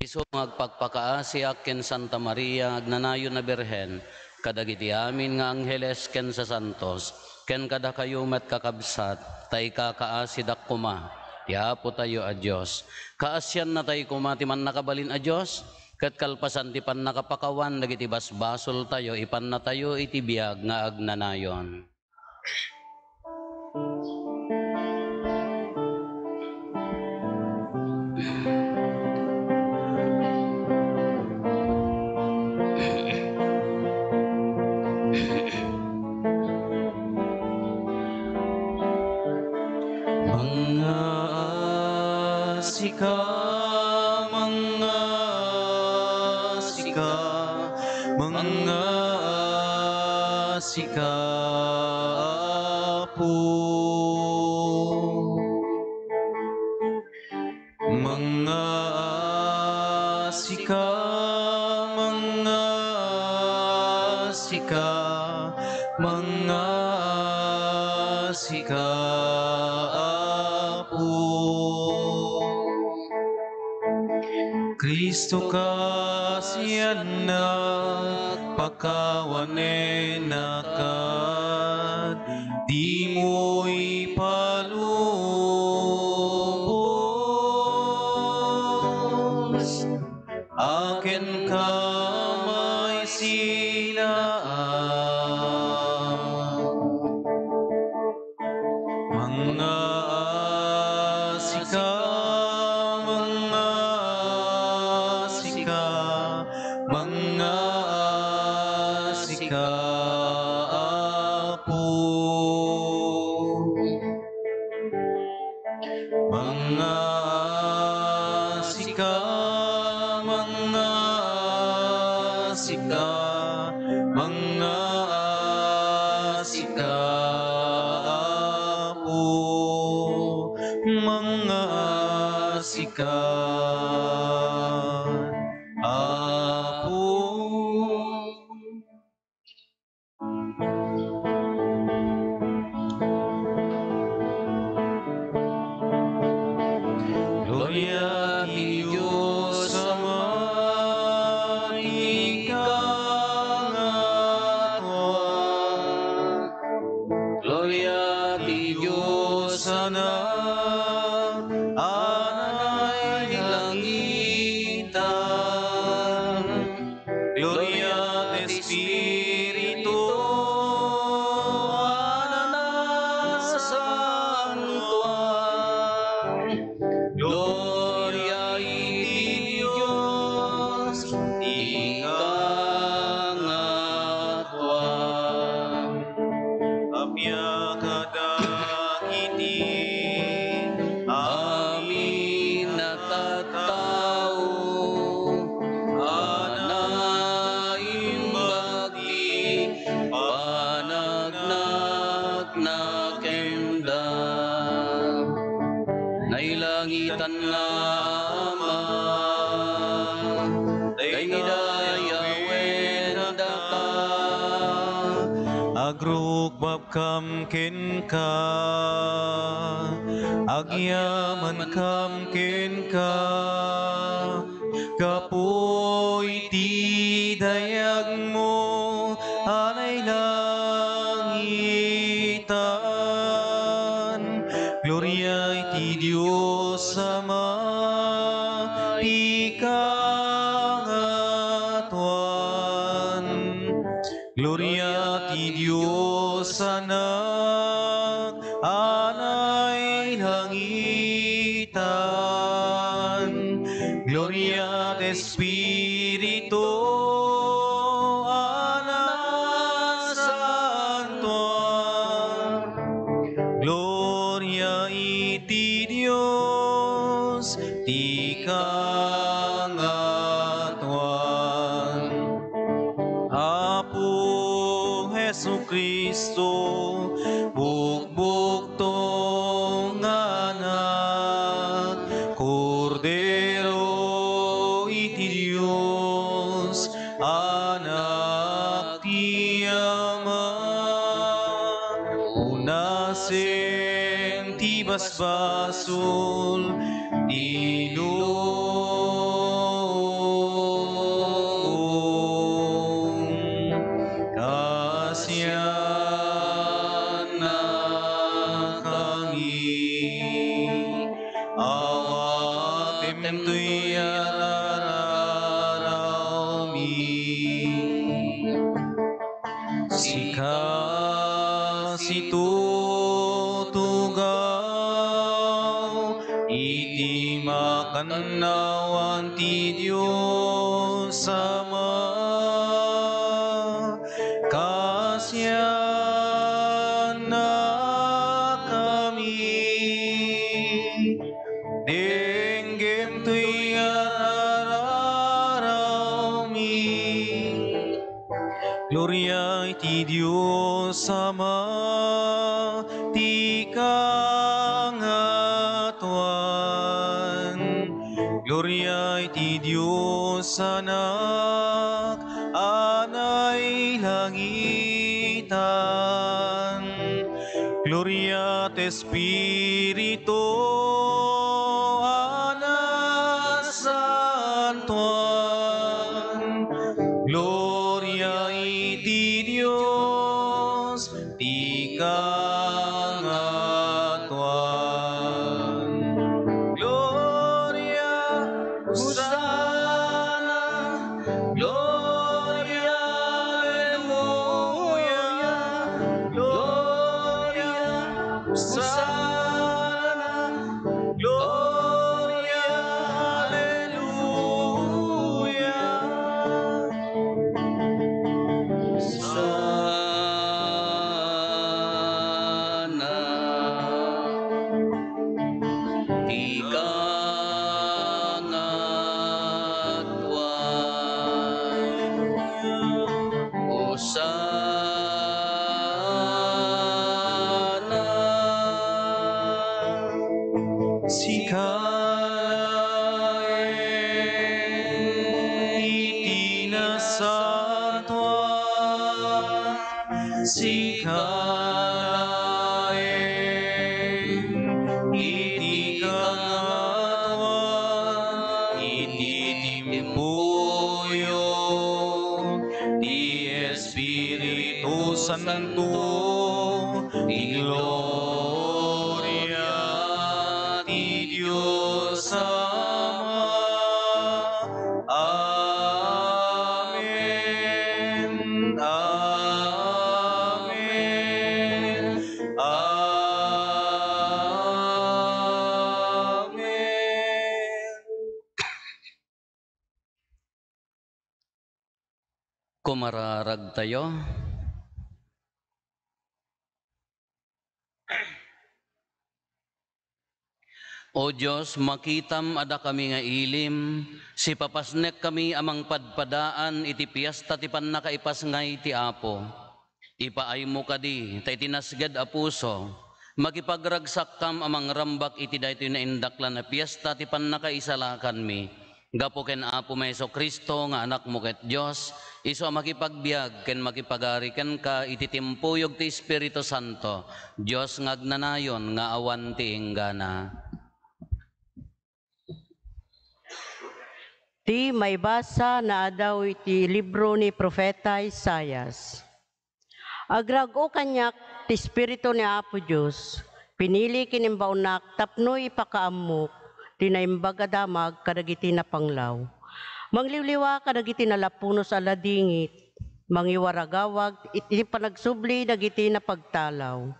Isu magpagpakaasiak ken Santa Maria agnanayon na Birhen, kadagiti amin nga angheles ken sa santos, ken kada kayo met kakabsat, tay kakaasidak kuma, ti Apo tayo a Diyos. Kaasyan na tay kuma ti man nakabalin a Diyos, ket kalpasan ti pan nakapakawan, dagiti basbasol tayo, ipan na tayo iti biag nga agnanayon. Sika po mga sika po Kristo kasiyan na pakawane nakat di mo'y palubos akin kamay sinaan mga sika po mga sika po mga sika Gloria ti Diyos Ama, ikang atwan. Gloria ti Diyos Anak, anay langitan. Gloria ti Espiritu, Gloria iti Diyos, ikang atwan. Apya kadagiti amin natattao, anaimbagti panagnak na kenda. Nailangitan nga Ama, daydayawen daka, agrukbab kam ken ka, agyaman kam ken ka, kapoy ti dayag mo, anay langitan. Gloria iti Diyos Ama, ti kangatuan. Gloria ti Diyos Anak, anay langitan. Gloria at Espiritu, anak santuan. Gloria iti Diyos, ti kangatuan. Apo Jesucristo, bukbuk nga anak, Kordero iti Diyos, anak ti Ama, unaseng ti basbasol, Kasyan na kami, awatem to'y ararami. Situtugaw, iti makannawan ti Diyos Ama. Kasyan na kami, denggem to'y ararami. Gloria iti Diyos Ama, ti kangatuan. Gloria iti Diyos Anak, anay langitan. Gloria at Espiritu, anak santuan. Gloria iti Diyos, ti kangatuan. Gloria, Hosanna, Gloria, Alleluia, Gloria, Hosanna, Gloria, Alleluia. Sana ti kangatuan. Hosana. Sikaen iti nasantuan, sikaen iti kangatuan, iti timpuyo ti Espiritu Santo, ti gloria ti Diyos Ama. Amen. Amen. Amen. Kumararag tayo. O Diyos, makitam ada kami nga ilim, si papasnek kami amang padpadaan iti piyesta ti pannakaipas ngay ti Apo. Ipaay mo kadi, tay tinasgad a puso, makipagragsak kam amang rambak iti daytoy na indaklan na piyesta ti pannakaisalakan mi. Gapo ken Apo Meso Kristo nga anak mo ket Diyos, iso makipagbiag ken makipagari ken ka iti timpuyog ti Espiritu Santo, Diyos nga agnanayon nga awan ti inggana. Ti may basa na daw iti libro ni Propeta Isayas. Agrago kanyak ti Espiritu ni Apo Diyos, pinili kinimbaunak tapno ipakaamok, tinaimbaga damag kadagiti na panglaw. Mangliwliwa kadagiti na lapunos aladingit, mangiwaragawag iti panagsubli dagiti na pagtalaw.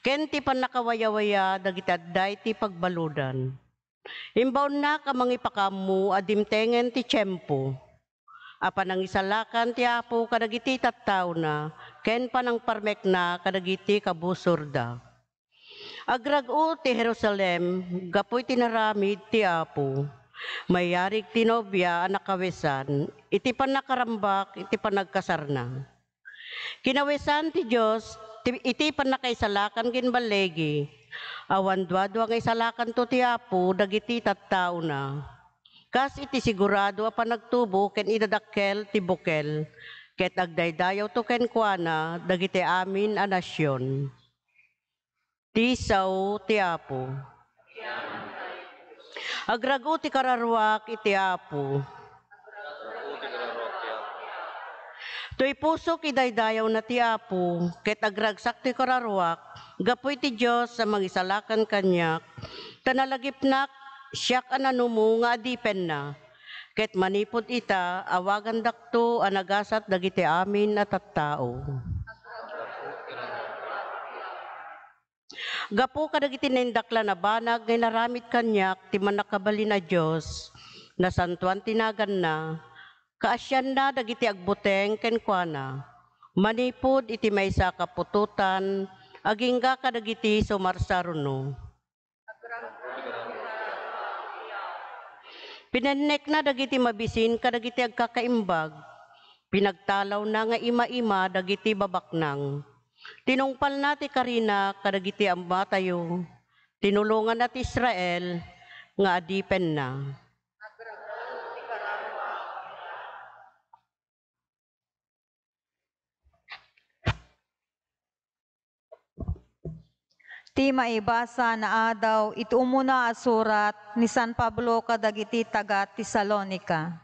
Ken ti panakawayawaya dagiti adday ti pagbaludan. Imbaon na ka mangipakamu adimtengen ti tiyempo. Apan ang isalakan ti Apo kadagiti tattaw na, ken panang parmek na kadagiti kabusorda. Agrago ti Jerusalem, gapoy tinaramid ti Apo. Mayarig ti nobya anak kawesan, iti panakarambak, iti panagkasarna. Kinawesan ti Diyos, iti panakaisalakan ginbalegi, awan duado ang isalakan to ti Apo, dagiti tattao na. Kas iti sigurado a panagtubo, ken idadakkel ti bukel, ket agdaydayaw to ken kuana, dagiti amin a nasyon. Ti sao ti Apo. Agrago ti kararwak iti Apo. To'y puso idaydayaw na ti Apo, ket agragsak ti kararwak, gapoy ti Diyos sa mangisalakan kanyak, tanalagipnak siyak ananumo nga adipen na, ket manipod ita awagan dakto anagasat dagiti amin at tattao. Gapo kadagiti nindakla na banag ngay naramit kanyak ti manakabali na Diyos, na santuan tinagan na, kaasyan na dagiti agbuteng kenkwana, manipod iti maysa kapututan, agingga kadagiti sumarsaruno. Pinennek na dagiti mabisin kadagiti agkakaimbag, pinagtalaw na nga ima-ima dagiti babaknang. Tinungpal na ti Karina kadagiti amba tayo, tinulungan na ti Israel nga adipen na. Ti maibasa na adaw iti umuna a surat ni San Pablo kadagiti taga Tesalonica.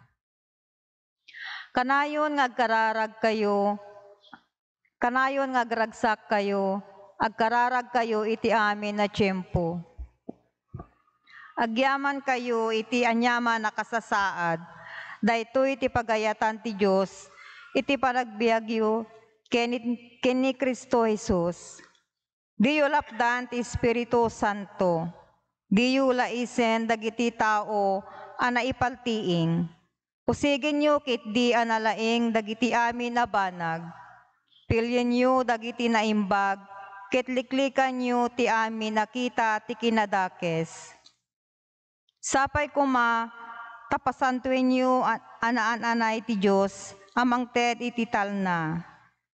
Kanayon nga agkararag kayo, kanayon nga agragsak kayo, agkararag kayo iti amin na tiyempo. Agyaman kayo iti anyaman na kasasaad, daytoy iti pagayatan ti Diyos, iti panagbiagyo ken ni Kristo Jesus. Diyo lapdan ti Espiritu Santo, diyo laisen dagiti tao ana ipaltiing. Usigin nyo kit di analaing dagiti amin na banag. Pilyen nyo dagiti naimbag, ket liklikan nyo ti amin nakita ti kinadakes. Sapay kuma, tapasantuin nyo anaan-anay ti Diyos, amang ted iti talna.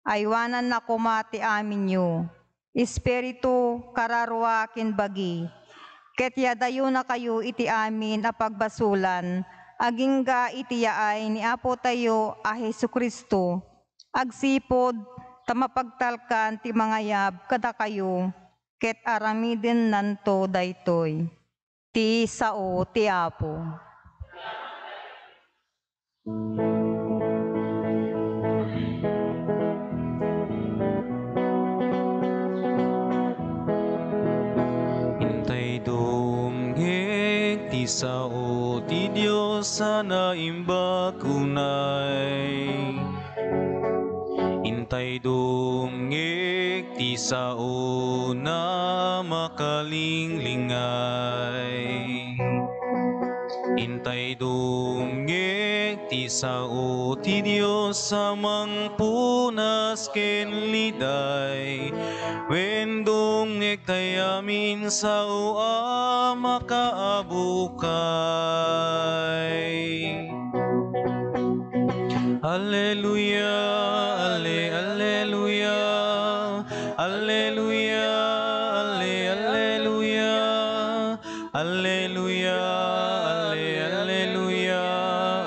Aywanan na kuma ti amin nyo. Espiritu kararwa kinbagi, ket yadayo na kayo iti amin a pagbasulan, agingga iti yaay ni Apo tayo a Jesucristo, agsipod tamapagtalkan ti mangayab kada kayo, ket aramiden nanto daytoy. Ti sao ti Apo. Dumngeg ti sao ti Dios sana imbag kunay. Intay dumngeg ti sao na makalinglingay. Intay dumngeg ti sao ti Dios sa mangpunas ken liday. Wen dumngeg tayamin sao a makaabukay. Alleluia, alleluia, alleluia, alleluia, alleluia, alleluia,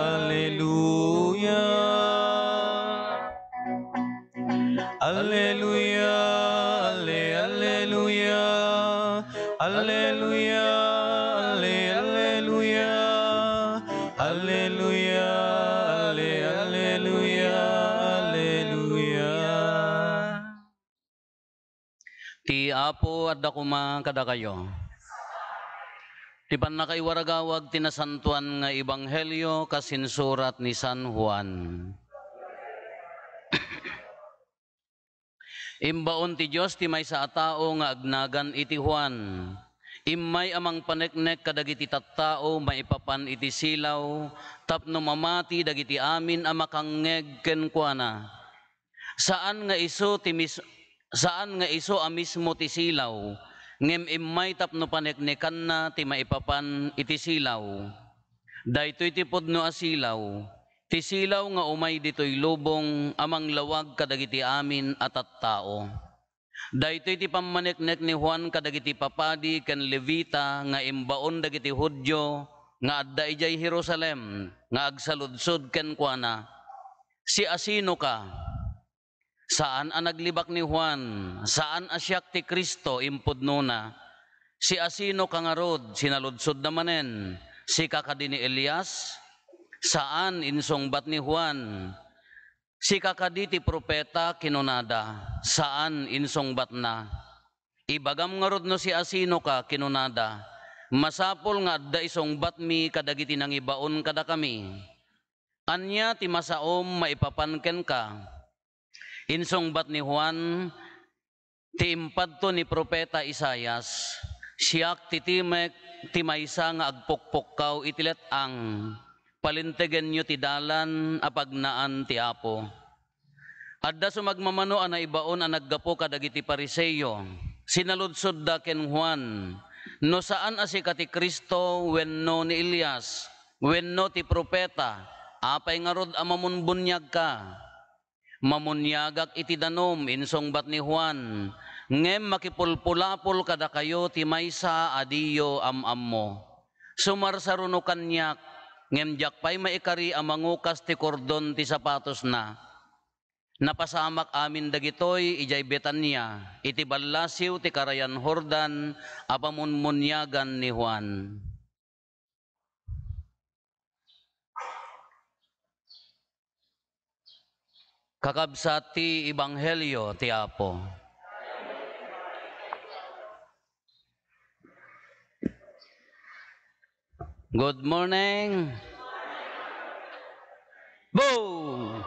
alleluia. Alleluia, alleluia, alleluia, alleluia, alleluia. Apo at dakuma kada kayo. Ti pan na kay waragawag tinasantuan nga ebanghelyo kasinsurat ni San Juan. Imbaon ti Dios ti maysa a tao nga agnagan iti Juan. Immay amang paneknek kadagiti tattao maipapan iti silaw tapno mamati dagiti amin a makangngeg kenkuana. Saan nga iso a mismo ti silaw ngem immay tapno paneknekan na ti maipapan iti silaw. Daytoy ti pudno a silaw. Ti silaw nga umay ditoy lubong amang lawag kadagiti amin at tattao. Daytoy ti pammaneknek ni Juan kadagiti papadi ken levita nga imbaon dagiti Hudyo nga adda ijay Jerusalem nga agsaludsod ken kuana. Si asino ka? Saan a naglibak ni Juan? Saan a siak ti Kristo impudno na? Si asino ka nga rod? Sinaludsod namanen. Si kakadi ni Elias? Saan insongbat ni Juan? Si kakadi ti propeta kinunada. Saan insongbat na? Ibagam nga rod no si asino ka kinunada. Masapol nga adda isongbat mi kadagiti nang ibaon kada kami. Anya ti masaom maipapanken ka. Insongbat ni Juan ti impadto ni propeta Isaias. Siak ti timek ti maysa nga agpukpukkaw itilet ang palintegen nyo ti dalan apagnaan ti Apo. Adda sumagmamano a naibaon a naggapo kadagiti Pariseyo. Sinaludsod da ken Juan, no saan a si ti Kristo wenno ni Elias, wenno ti propeta, apay nga rod a mamunbunyag ka. Mamunyagak iti danom insongbat ni Juan, ngem makipulpulapol kada kayo ti maysa adiyo ammo. Sumarsaruno kanyak, ngem jakpay maikari amangukas ti kordon ti sapatos na. Napasamak amin dagitoy ijay Betania, iti ballasiw ti karayan Jordan, apamunmunyagan ni Juan. Kakabsat ti ebanghelyo ti Apo. Good morning. Boom!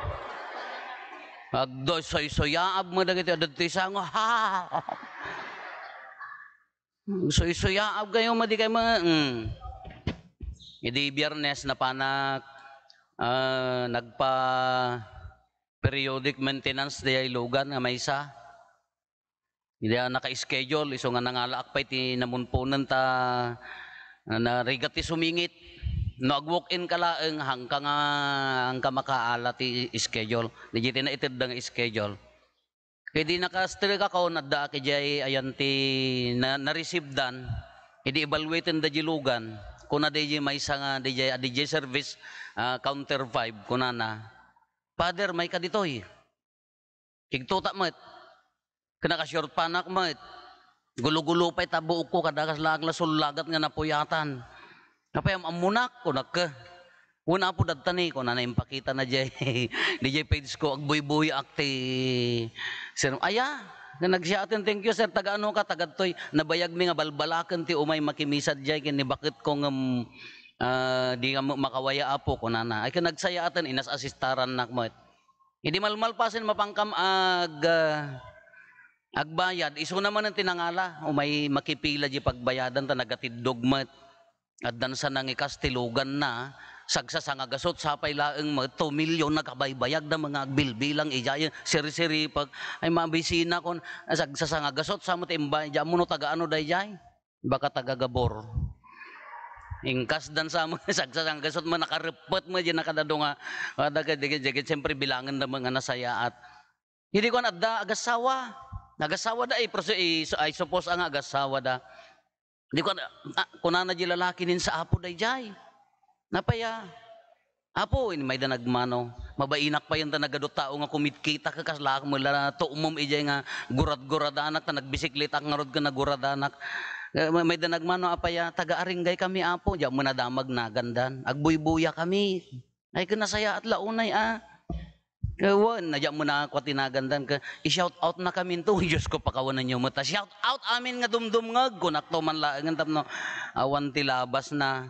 Agdo soy-soyaab mo dagiti adto sango ha. Soy-soyaab kayo madi kay mga Idi Biyernes na panak nagpa periodic maintenance di ay lugan nga maysa. Hindi naka-schedule iso nga nangalaak pa iti namunpunan ta na rigat ti sumingit. No ag-walk-in ka laeng hangka makaala ti schedule. Di na itid nga schedule. Kaya di naka-stre ka kaon adda kay ayan ti na-receive dan. Idi evaluaten da jilugan. Kuna di maysa nga di service counter 5 kuna na. Father, may ka ditoy. Kigtuta mo. Kinaka-short panak mo. Gulo-gulo pa'y tabuok ko kadakas lagat nga napuyatan. Napayam amunak ko nagka. Una po dadtani ko na naimpakita na jay. DJ page ko agbuy-buy akti. Sir, aya. Nagsiyatan, thank you sir. Taga-ano ka, tagadtoy. Nabayag mi nga balbalakan ti umay makimisad jay. Kini bakit ko nga di nga makawaya apo ko na. Ay ka nagsayatan, inas-asistaran nak mo. Hindi malmalpasin mapangkam agbayad. Iso naman ang tinangala. Umay makipila di pagbayadan ta nagatidog mo. At dan sa nangikastilugan na, sagsasangagasos sapay laeng 2 milyon nakabaybayag na mga agbilbilang ijayan, siri-siri pag ay mabisina kon sagsasangagasos sa mo timbay, diyan mo no taga-ano dayjay, baka taga-Gabor. Ingkas dan sa mo, sagsasangagasos mo nakarepot mo diyan nakadado nga, dagat siyempre bilangan na mga nasayaat. Hindi ko adda agasawa, nagasawa da ay suppose ang agasawa da. Di ko kunana di lalaki nin sa apo dayjay. Napaya. Apo ini may danagmano. Mabainak pa yan ta nagadot tao nga kumitkita ka kasla mo la to umom ijay nga gurad-guradanak ta nagbisikleta nga rod ka na guradanak. May danagmano apaya taga-aringgay kami apo. Diyan mo nadamag na gandan. Agbuy-buya kami. Ay kinasaya at launay Kawan, nadya mo na ako tinagandan ka, i-shout out na kami to, Diyos ko pakawanan niyo mata. Shout out amin nga dumdum nga, kunakto man lang, no, awan ti labas na.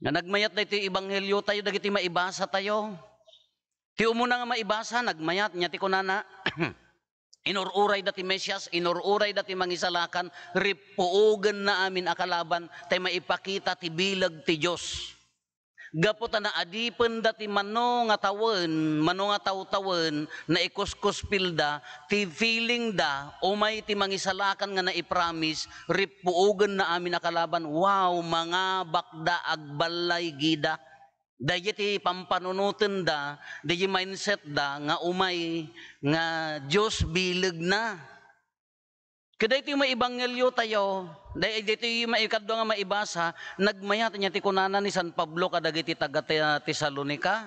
Nga nagmayat na ito ibanghelyo tayo, dagiti maibasa tayo. Ti umuna nga maibasa, nagmayat, niya ti kunana, inururay dati Mesyas, inururay dati mangisalakan, ripuugan na amin akalaban, tay maipakita ti bilag ti Diyos. Gaputa na adipen dati mano nga tawtawan, na ikuskuspilda, ti feeling da, umay ti mangisalakan nga naipromise, ripuugan na amin akalaban, wow, mga bakda agbalay gida. Dahil ti pampanunutin da, dahil mindset da, nga umay, nga Diyos bilag na. Kada ito yung maibanghelyo tayo, dahil ito yung maikadwa nga maibasa, nagmayat niya ti kunana ni San Pablo kadagiti taga Tesalonica,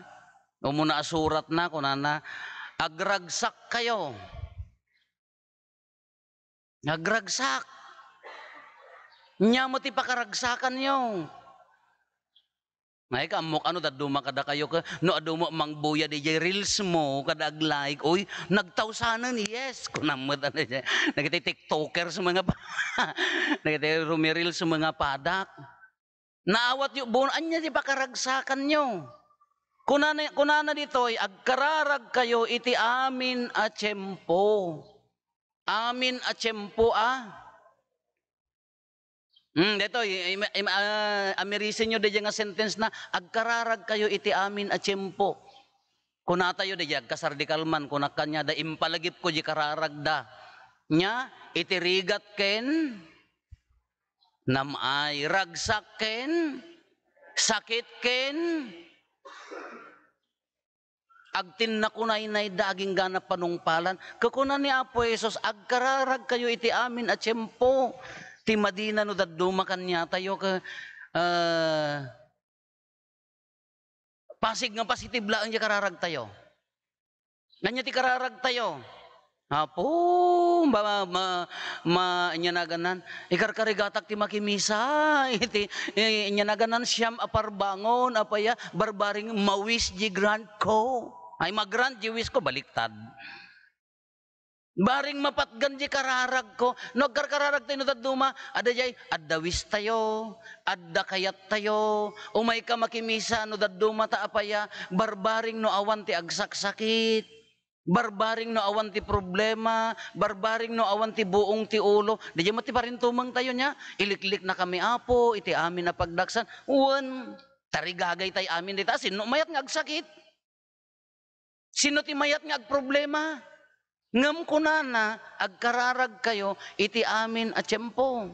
umuna asurat na kunana, agragsak kayo. Agragsak. Nya mo ti pakaragsakan nyo. Ngay ka, amok ano, daduma kada kayo ka, no aduma mangbuya di jay reels mo, kada like, oy, nagtawsanan, yes, kunamot, nagiti tiktoker sa mga, nagiti rumiril sa mga padak, naawat yung buwan, anya di ba karagsakan nyo? Kunana dito, agkararag kayo, iti amin a tiyempo, Dito, amirisin nyo diyan nga sentence na, agkararag kayo iti amin a tiyempo. Kuna tayo diyan, kasardikal man, kuna kanya, da impalagip ko di kararag da. Nya, iti rigat ken, namay, ragsak ken, sakit ken, agtin na kunay na daging ganap panungpalan. Kakuna ni Apo Jesus, agkararag kayo iti amin a tiyempo. Ti Madina no daduma kanya tayo ka pasig nga pasitibla ang kararag tayo. Nganya ti kararag tayo. Apo, nya naganan, ikarkarigatak ti makimisa, iti nya naganan siyam aparbangon, apaya, barbaring mawis di grant ko. Ay magrant di wis ko, baliktad. Baring mapatgan di kararag ko, no kararag tayo no daduma, ada jay, adawis tayo, adda kayat tayo, umay ka makimisa no daduma ta apaya, barbaring no awan ti agsaksakit, barbaring no awan ti problema, barbaring no awan ti buong ti ulo, di jay mati parintumang tayo niya, iliklik na kami Apo, iti amin na pagdaksan, uwan, tarigagay tayo amin dita, sino mayat nga agsakit? Sino ti mayat nga agproblema? Ngam kunana, agkararag kayo, iti amin a tiyempo.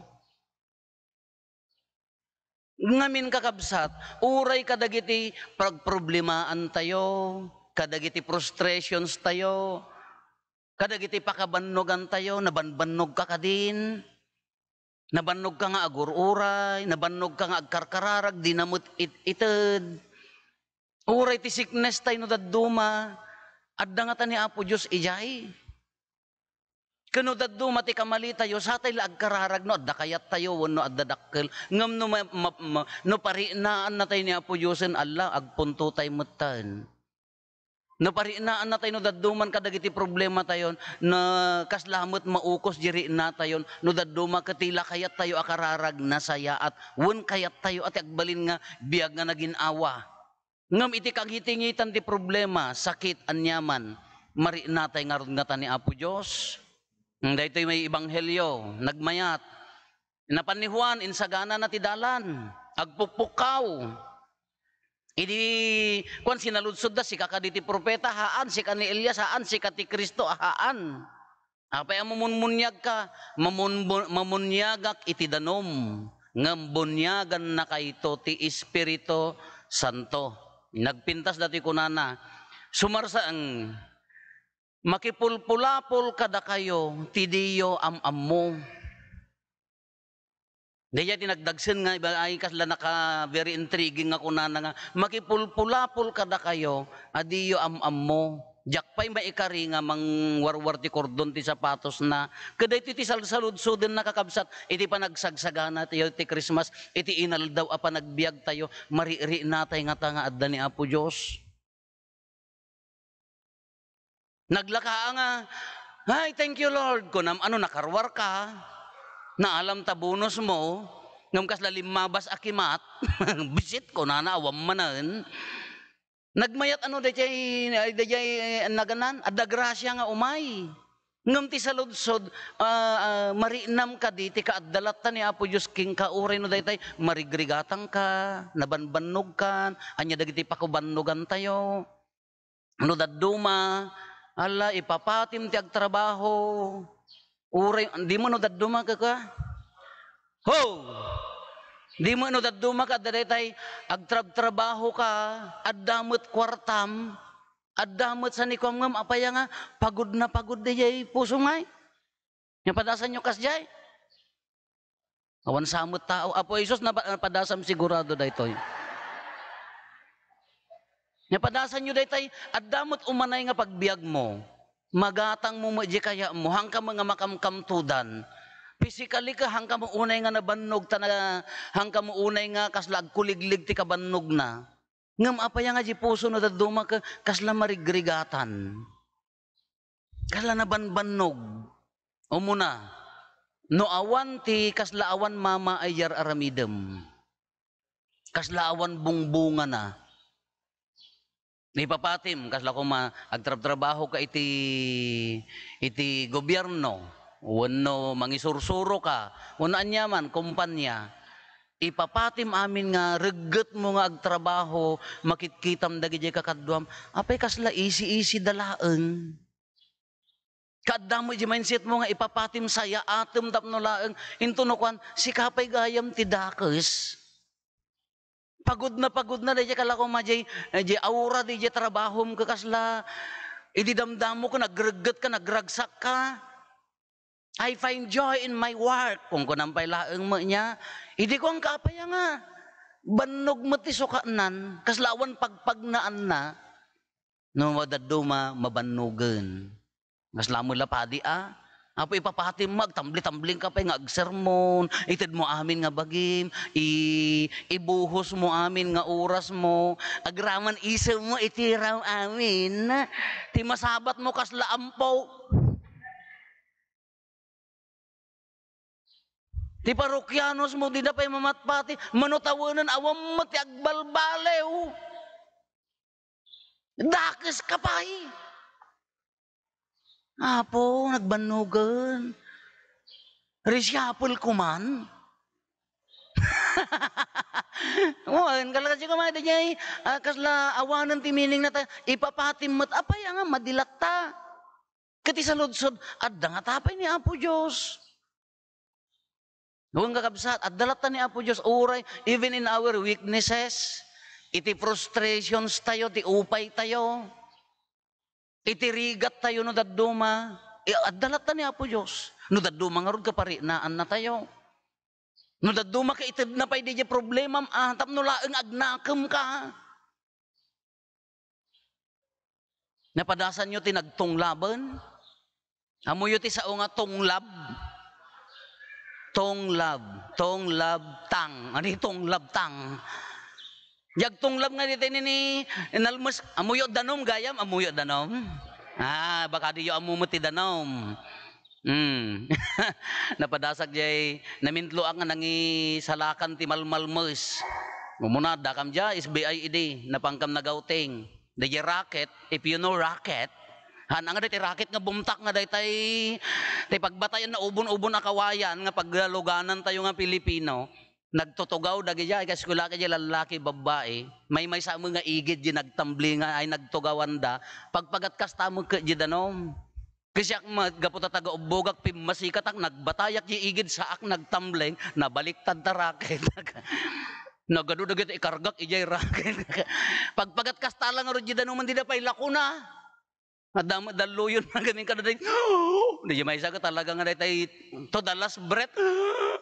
Ngamin kakabsat, uray kadagiti pagproblemaan tayo, kadagiti frustrations tayo, kadagiti pakabannogan tayo, nabanbannog ka kadin, nabannog ka nga agururay, nabannog ka nga agkarkararag, dinamot ited. Uray ti sickness tayo no daduma, adda nga ta ni Apo Diyos ijay. Kano daddo mati kamali tayo, sa tayo agkararag no, adda kayat tayo, wano adda dakkel. Ngam no parinaan na tayo ni Apo Diyosen, Allah, agpunto tayo mutan. No parinaan na tayo, no daddo man kadagiti problema tayo, na kaslamot maukos diri na tayo, no daddo makatila kayat tayo akararag na saya, at won kayat tayo at agbalin nga, biyag nga naging awa. Ngam iti kagitingitan ti problema, sakit, anyaman, marinatay nga ron nga ta ni Apo Diyos. Dahito may ibanghelyo, nagmayat. Napan ni Juan, insagana na ti dalan, agpupukaw. Idi, kung sinaludsod da, si kakaditi propeta, haan, si kani Elias, haan, si kati Kristo, haan. Apay mamunmunyag ka, mamunyagak iti danom, ngambunyagan na kayto ti Espiritu Santo. Nagpintas dati kunana, sumarsang, makipulpulapol kada kayo, tidiyo am-ammo. Daya tinagdagsen nga, ay kasla naka very intriguing nga kunana nga, makipulpulapol kada kayo, adiyo am-ammo. Jakpay maikari nga mangwarwar ti kordon ti sapatos na, kada iti salsalud-suden na kakabsat, iti panagsagsagana tayo ti Christmas, iti inaldaw a panagbiag tayo, mariri na tayo nga tanga adda ni Apo Diyos. Naglaka nga, ay, thank you Lord. Kung nakarwar ka, na alam tabunos mo, ngam kasla limabas akimat, bisit ko na awam manan. Nagmayat dayay naganan, adda grasya nga umay. Ngam ti saludsod, marinam ka di, ti kaadalatan ni Apo Diyos, king kauray no daytay, marigrigatang ka, nabanbannog ka, anya dagiti pakubannogan tayo. Ano dadduma, ala, ipapatim ti agtrabaho, uray, di mo no dadduma ka ka? Ho! Di mo no dadduma ka, daytay, agtrabaho ka, addamot kwartam, addamot sa nikom ngam, apaya nga, pagod na pagod dayay puso ngay. Yung padasan nyo kasjay. Awan samot tao. Apo Isos, napadasam sigurado daytoy. Napadasan nyo daytay, addamot umanay nga pagbiag mo, magatang mo di kaya mo, hangka mga makamkamtudan, physically ka, hangka mo unay nga nabannog, hangka mo unay nga kasla kuliglig ti kabannog na, ngam apaya nga di puso no daduma ka, kasla marigrigatan, kasla nabanbannog, o muna, no awan ti kasla awan mama ayar aramidem, kasla awan bungbunga na, ipapatim, kasla ko agtrabaho ka iti gobyerno, wano mangisursuro ka, wano anyaman, kumpanya, ipapatim amin nga, regget mo nga agtrabaho, makitkitam dagiti kakadwam, apay kasla easy dalaeng. Kadamo di mindset mo nga, ipapatim saya, atem tapno laeng, intunukan, sikapay gayam ti dakes. Pagod na dayjay kalako majay aura dayjay trabahom ka kasla ididamdam mo ko nagregget ka nagragsak ka. I find joy in my work. Kung kunampay laeng mo niya, idi ko ang kapaya nga. Bannog mo ti sukanan, kaslawan pagpagnaan na, no madaduma mabannugan. Kasla mo lapadi Apo ipapatim mo, agtambli-tambling ka pa, nga agsermon, itid mo amin nga bagim, ibuhos mo amin nga oras mo, agraman isa mo, itiraw amin, ti masabat mo kasla ampaw. Ti parokyanos mo, di na pa'y mamatpati, manutawanan, awam mo, ti agbalbalew. Dakis ka pa Apo, nagbanugan. Resyapol kuman. Wan, kalakasya kuman, danyay, kasla awanan timining na tayo, ipapatim mo't, apay nga, madilata. Kati sa ludsod, adda nga tapay ni Apo Diyos. Huwag kakabsat, adalata ni Apo Diyos, uray, even in our weaknesses, iti frustrations tayo, ti upay tayo, itirigat tayo no dadduma, adalata ni Apo Diyos. No dadduma nga rod kaparinaan na tayo. No dadduma ka itid na pa'y di problema, tapno laeng agnakam ka. Napadasan nyo tinagtunglaban? Amuyo ti sao nga tunglab? Tunglab tang. Ano yung tunglab tang? Jag tunglab nga dito ni nalmas, amuyo danom gayam, amuyo danom. Baka di yo amumuti danom. Napadasag jay, namintlo ang nangi salakan ti malmalmes. Mumuna, dakam dya, SBI idi, napangkam na gauting. Di racket, if you know racket, hanang nga ti racket nga bumtak nga day tay pagbatayan na ubon-ubon na kawayan, nga pagluganan tayo nga Pilipino, nagtutugaw dagi jay kasi kula kay lalaki babae may sa mga igid di nagtambli nga ay nagtugawan da pagpagat kastamo ke di danom kasi ak magaputa taga ubogak pimasikat ak nagbatayak di igid sa ak nagtambleng nabaliktad ta raket nagadu dagit ikargak ijay raket pagpagat kastalang ro di danom di da pay lakuna Madam daluyon na gamin ka na di may sagot talaga nga day to the last breath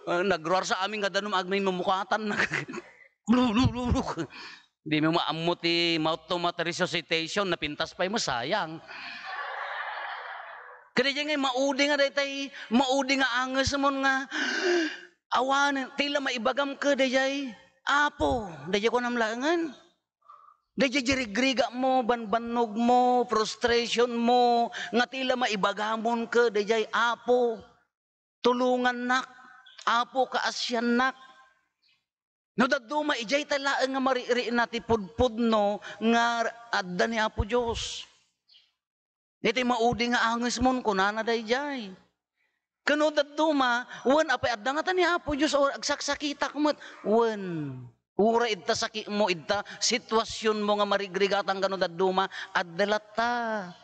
nagroar sa amin nga danom agmay mamukatan di mo maamuti mouth to mouth resuscitation na pintas pa'y mo sayang kaya nga maudi nga day maudi nga angas mo nga awan tila maibagam ka day Apo day ko namlangan Dahil jirigriga mo, banbanog mo, frustration mo, nga tila maibagamon ka, dahil apo, tulungan nak, apo kaasyan nak. No daduma, ijay talaan nga mariri na ti pudpud no, nga adda ni Apo Diyos. Iti maudi nga angis mon, kunana dayjay. Kano daduma, wan apay adda nga ta ni Apo Diyos, o agsaksakita kumat, wan. Ura idta sakit mo, idta sitwasyon mo nga marigrigatang gano daduma, addalata.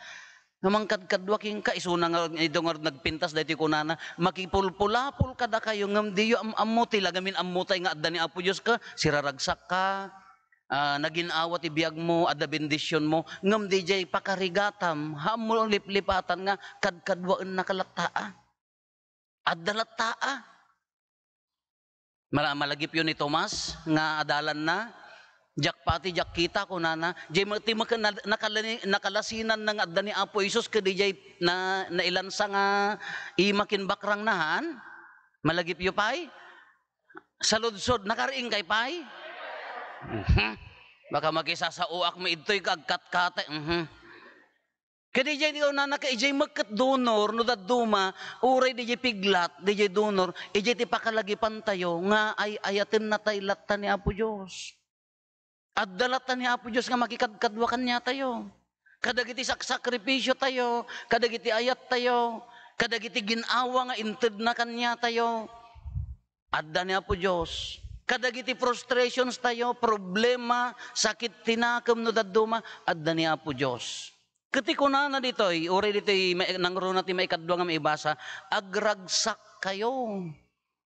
Namang kadkadwa king ka, isuna nga ito nga nagpintas dahiti kunana, makipulpulapul kada kayo, ngam diyo ammo, tilagamin ammo tay nga adda ni Apo Diyos ka, siraragsak ka, naginawa ti biyag mo, adda bendisyon mo, ngam dijay pakarigatam, hamo liplipatan nga, kadkadwaan nakalataa. Addalataa. Malagip yun ni Tomas, nga adalan na, jak pati jak kita ko na, jay ti nakalasinan ng adda ni Apo Isus, kadi jay na ilansa nga imakin bakrang nahan, malagip yu pay, saludsod, nakariing kay pay, baka makisa sa uak mo ito'y kagkat-kate, kadi jay di na ijay magkat donor no daduma uray di jay piglat di jay donor ijay ti pakalagipan tayo nga ay ayaten na tay latta ni Apo Dios. Addalatan ni Apo Dios nga makikadkadwa kanya tayo. Kadagiti sakripisyo tayo, kadagiti ayat tayo, kadagiti ginawa nga inted na kanya tayo. Adda ni Apo Dios. Kadagiti frustrations tayo, problema, sakit tinakam no daduma, adda ni Apo Dios. Kati ko na dito, uri dito, nanggaro natin may ikadwa nga may ibasa, agragsak kayo.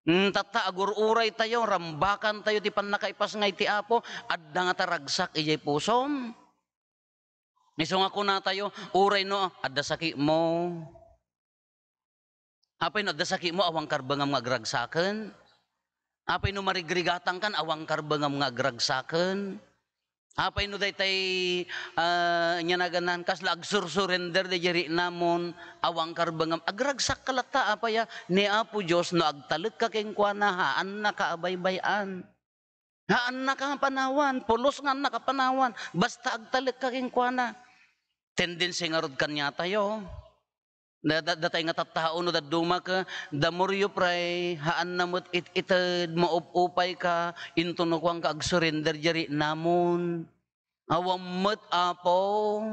Tata, agururay tayo, rambakan tayo, ti panakaipas nga iti Apo, adda nga taragsak, ijay pusom. Miso nga ko na tayo, uray no, adda saki mo. Apay no, adda saki mo, awang karbangam nga agragsaken. Apay no, marigrigatang kan, awang karbangam nga agragsaken. Apay no daytay nya naganan kasla agsurrender de jeri namon awang karbangam agragsak kalata apaya ni Apo Dios no agtalek ka ken kuana haan na kaabaybayan. Haan na ka panawan, pulos nga na kapanawan, basta agtalek ka ken kuana. Tendency nga rod kanya tayo. Datay nga tattao no daduma ka damoryo pray haan na mo't ited maupupay ka into no kwang ka agsurrender jeri namon awam met Apo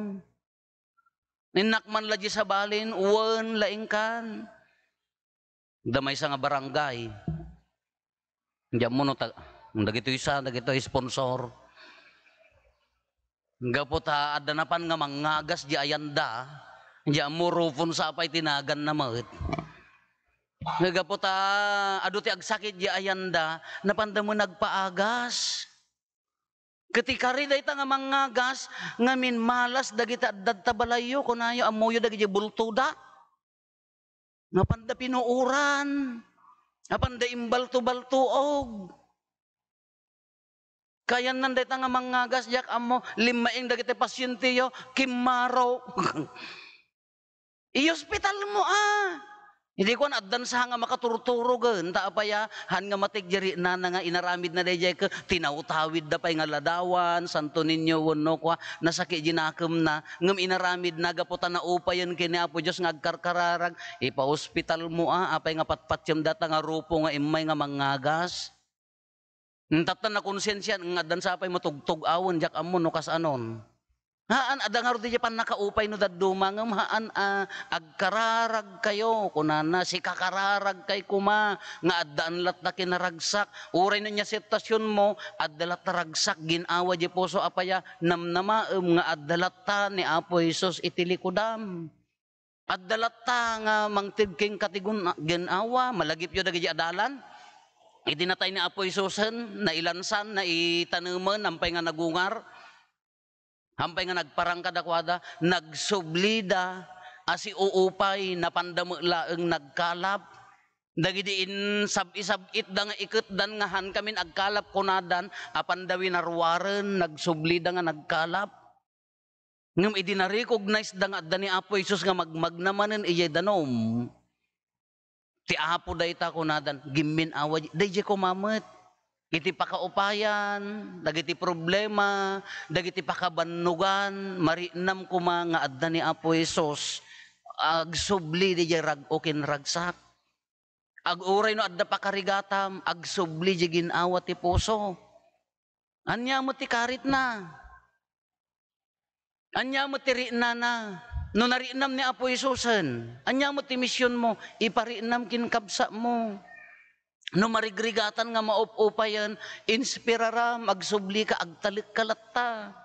ninakman laji sa balin uwan laingkan damay sa nga barangay diyan mo no dagito isa dagito sponsor gaputa adanapan nga mangagas di ayanda. Diyan mo rufon sa apay tinagan na maut. Nagaputa, ado ti agsakit di ayanda, napanda mo nagpaagas. Ketika rin dahi nga mangagas, ngamin malas dagita dadtabalayo, kunayo amoyo dagiti bultuda. Napanda pinuuran, napanda imbalto-baltuog. Kaya nanday nga mangagas, jak amo, limaing dagiti pasyente yo, kimaro. I-hospital mo Hindi ko na addan sa nga makaturturugan, taapaya, han nga matigjari na nga inaramid na dayjay ka, tinautawid da pa'y nga ladawan, Santo Niño, wano kwa, nasaki jinakam na, ngam inaramid na, gaputa na upayan kini Apo Diyos nga agkarkararag, ipa-hospital mo apay nga patpatyam data nga rupo nga imay nga mangagas. Tatan na konsensya, nga addan sa apay matugtug-awon, jak amon, no kas anon. Haan, adang di pan nakaupay no daduma ngam haan agkararag kayo kunana si kakararag kay kuma nga addaan lat na kinaragsak uray na niya sitwasyon mo addalat taragsak ginawa di puso apaya namnamaem nga addalat ta ni Apo Hesus itilikudam addalat ta nga mangtidking katigun ginawa malagip yo dagiti adalan idinatay ni Apo Hesusen na ilansan na itanemen nampay nga nagungar. Hampay nga nagparang kadakwada, nagsublida, asi uupay, napandamulaeng nagkalap. Dagidiin sab-isab-it da nga iketdan nga han kamin agkalap kunadan, apandawi narwaren, nagsublida nga nagkalap. Ngam idina-recognize da nga adda ni Apo Isus nga magmagnamanen iyay danom. Ti Apo dayta kunadan, gimin awa, dayjay kumamet. iti pakaupayan, dagiti problema, dagiti pakabannugan, marinam kuma nga adda ni Apo Hesus, agsubli di rag o kinragsak. Aguray no adda pakarigatam, agsubli di ginawa ti puso. Anya mo ti karit na. Anya mo ti ri'na na. No nari'nam ni Apo Hesusen, anya mo ti misyon mo, ipari'nam kinkabsa mo. No marigrigatan nga maup-upayan, inspiraram, agsubli ka, agtalik kalatta.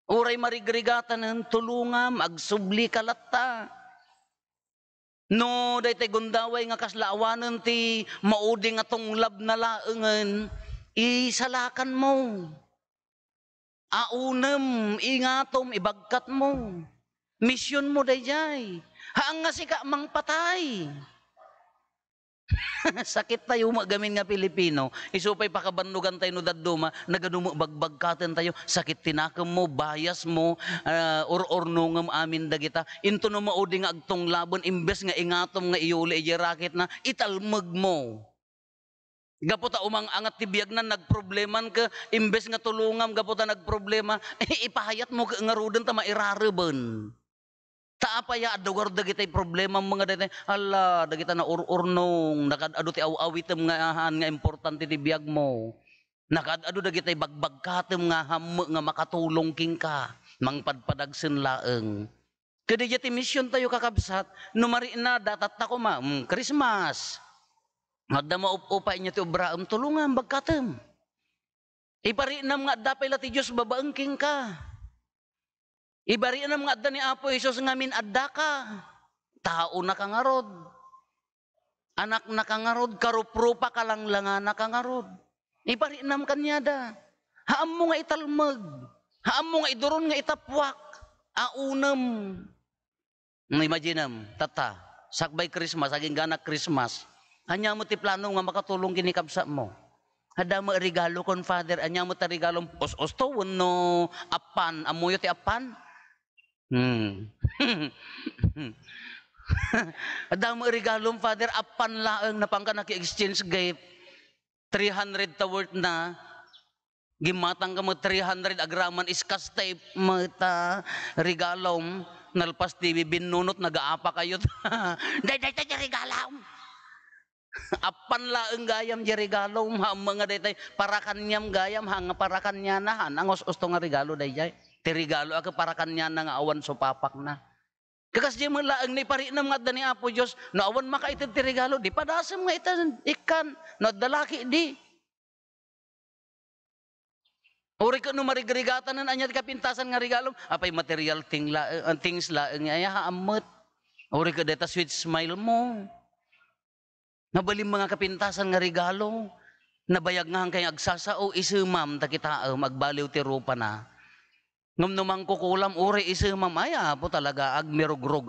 Uray marigrigatan ng tulungam, agsubli kalatta. No, dahil gundaway nga kaslaawanan ti mauding atong lab na laengan, isalakan mo. Aunam, ingatom, ibagkat mo. Misyon mo dayjay. Haang nga si ka mang patay. Sakit tayo magamin nga Pilipino. Isupay pakabandugan tayo no daduma, nagadumo bagbagkatan tayo. Sakit tinakam mo, bias mo, or-ornungam amin dagita. Into no maudi nga agtong labon, imbes nga ingatom nga iuli iyarakit na, italmag mo. Gaputa umang angat tibiyag na nagprobleman ka, imbes nga tulungam, gaputa nagproblema, ipahayat mo nga rudan ta mairaraban. Taapaya adugar dagitay problema mga dagitay ala dagita na urnong nakadado ti awitem nga importante ti biag mo nakadado dagitay bagbagkatem nga hamme nga makatulong king ka mangpadpadagsen laeng kadya ti mission tayo kakabsat no marina datat ta ko ma Christmas adda maup-upay nya ti obraem tulungan bagkatem iparinam nga dapay la ti Dios babaeng king ka. Ibarian ng mga adda ni Apo Hesus ngamin adda ka. Tao na kangarod. Anak na kangarod, karuprupa kalanglangan na kangarod. Ibarian kanya da. Haam mo nga italmag. Haam mo nga iduron nga itapwak. Aunam. Imagine tata, sakbay Christmas, aging ganak Christmas. Anya mo ti plano nga makatulong kinikabsa mo. Hada mo regalo kon Father, anya mo ta regalong os-osto, no apan, amuyo ti apan. Ada mo regalong Father, apan laeng na pangka naki-exchange gift. 300 ta worth na. Gimatang ka mo 300 agraman iskas tape mata regalom. Nalpas TV binunot nagaapa kayo. Day regalom. Apan laeng gayam di regalom ha mga day para kanyam gayam hanga para kanya na angos usto nga regalo day. Ti regalo ako para kanya na nga awan so papak na. Kakas di mo laang ni parinam nga ni Apo Diyos, no awan makaitid ti regalo, di padasam nga itan ikan, no dalaki di. Uri ka no marigrigatan na anya kapintasan nga regalo, apay material things laang nga haamot. Uri ka deta sweet smile mo. Nabalim mga kapintasan nga regalo, nabayag nga kay agsasao isumam takita magbaliw ti rupa na. Ngam namang kukulam, uri isumam, ay po talaga, agmirogrog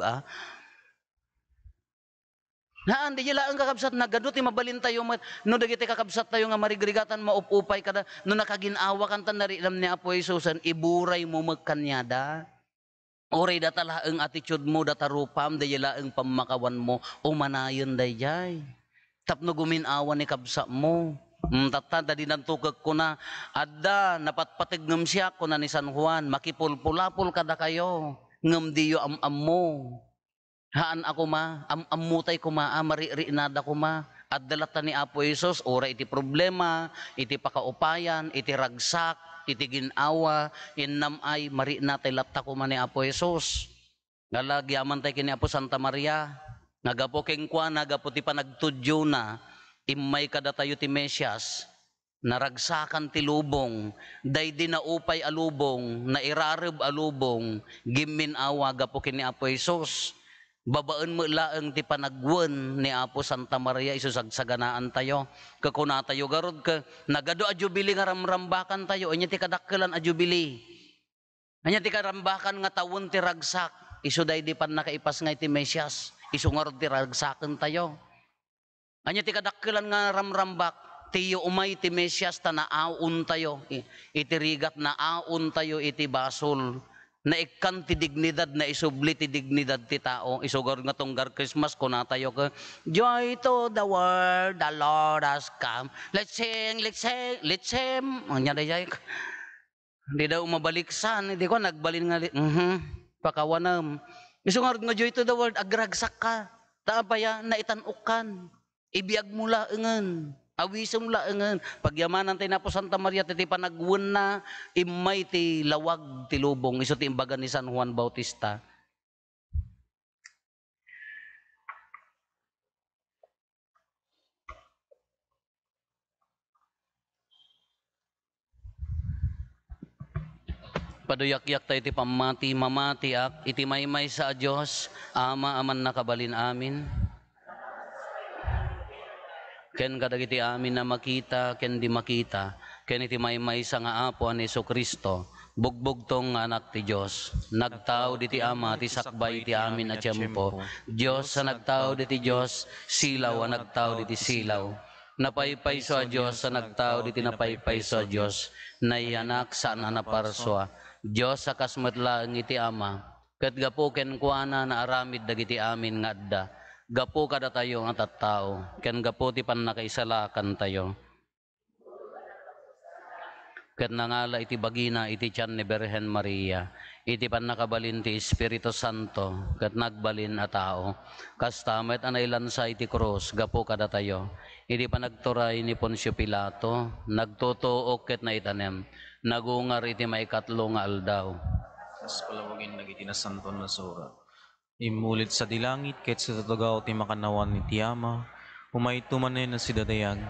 Naan, di jila ang kakabsat, nagaduti mabalin tayo, no dagiti kakabsat tayo nga marigrigatan, maupupay kada, no nakaginawa kan tanarilam ni Apo Hesusan, iburay mo magkanyada. Uri datala ang attitude mo, datarupam, di jila ang pamakawan mo, umanayon dayjay. Tapno guminawa ni kabsa mo. Tatanda din ang tukag ko na, adda, napatpatig ngam siya ko na ni San Juan, makipulpulapul kada kayo, ngam diyo am-am haan ako ma, am-amutay ko ma, maririinada ko ma, adda lata ni Apo Hesus, ora iti problema, iti pakaupayan, iti ragsak, iti ginawa, innam ay mariinatay lata ko ma ni Apo Hesus. Ngalagyaman tayo kini Apo Santa Maria, nagapo kengkwa, nagapo ti panagtudyo na, imay kada tayo ti Mesyas, naragsakan ti lubong, day di naupay alubong, nairarib alubong, gimin awa gapo kini Apo Hesus. Babaan mo laeng ti panagwan ni Apo Santa Maria isusagsaganaan tayo. Kakuna tayo garod ka, nagado a jubili nga ramrambakan tayo, anya ti kadakkelan a jubili. Anya ti karambakan nga tawon ti ragsak, isu day di pan nakaipas nga ti Mesyas, isungarod ti ragsaken tayo. Anya ti kadakkelan nga ramrambak, tiyo umay ti Mesyas ta naaon tayo, itirigat naaon tayo iti basol, na ikan ti dignidad, na isubli ti dignidad ti tao. Isugar nga tunggar Christmas, kunatayo ka, joy to the world, the Lord has come. Let's sing, let's sing, let's sing. Anya da jay. Hindi daw mabaliksan, hindi ko nagbalin nga, pakawanam. Isugar nga joy to the world, agragsak ka. Taapaya, naitanukan. Ibiyag mo laengan. Awisem laengan. Pagyamanan tayo na po Santa Maria, titi panagwan na, imay ti lawag ti lubong. Iso ti imbagan ni San Juan Bautista. Paduyak-yak tayo iti pamati, mamatiak, iti maymay sa Diyos, ama aman nakabalin amin. Ken kadagiti amin na makita, ken di makita, ken iti maymay sa nga apo ani Kristo, bugbog tong anak ti Diyos. Nagtao diti ama, ti sakbay ti amin a tiyempo. Diyos sa nagtao diti Diyos, silaw a nagtao diti silaw. Napaypay sa Diyos sa nagtao diti napaypay sa Diyos, nayanak saan na naparswa. Diyos sa kasmatlaang iti ama, ket gapo ken kuana na aramid dagiti amin nga adda. Gapo kada tayo nga tattao, ken gapo ti pannakaisalakan tayo. Ket nangala iti bagina iti tiyan ni Birhen Maria, iti pannakabalin ti Espiritu Santo, ket nagbalin a tao. Kastamet anay lansa iti krus, gapo kada tayo. Iti panagturay ni Poncio Pilato, nagtutuok ket naitanem, nagungar iti maikatlo nga aldaw. As palawagin nagiti na santo na sura. Imulit sa dilangit ket sa tatagaw ti makanawan ni Tiyama, umaytumanen na si dadayag,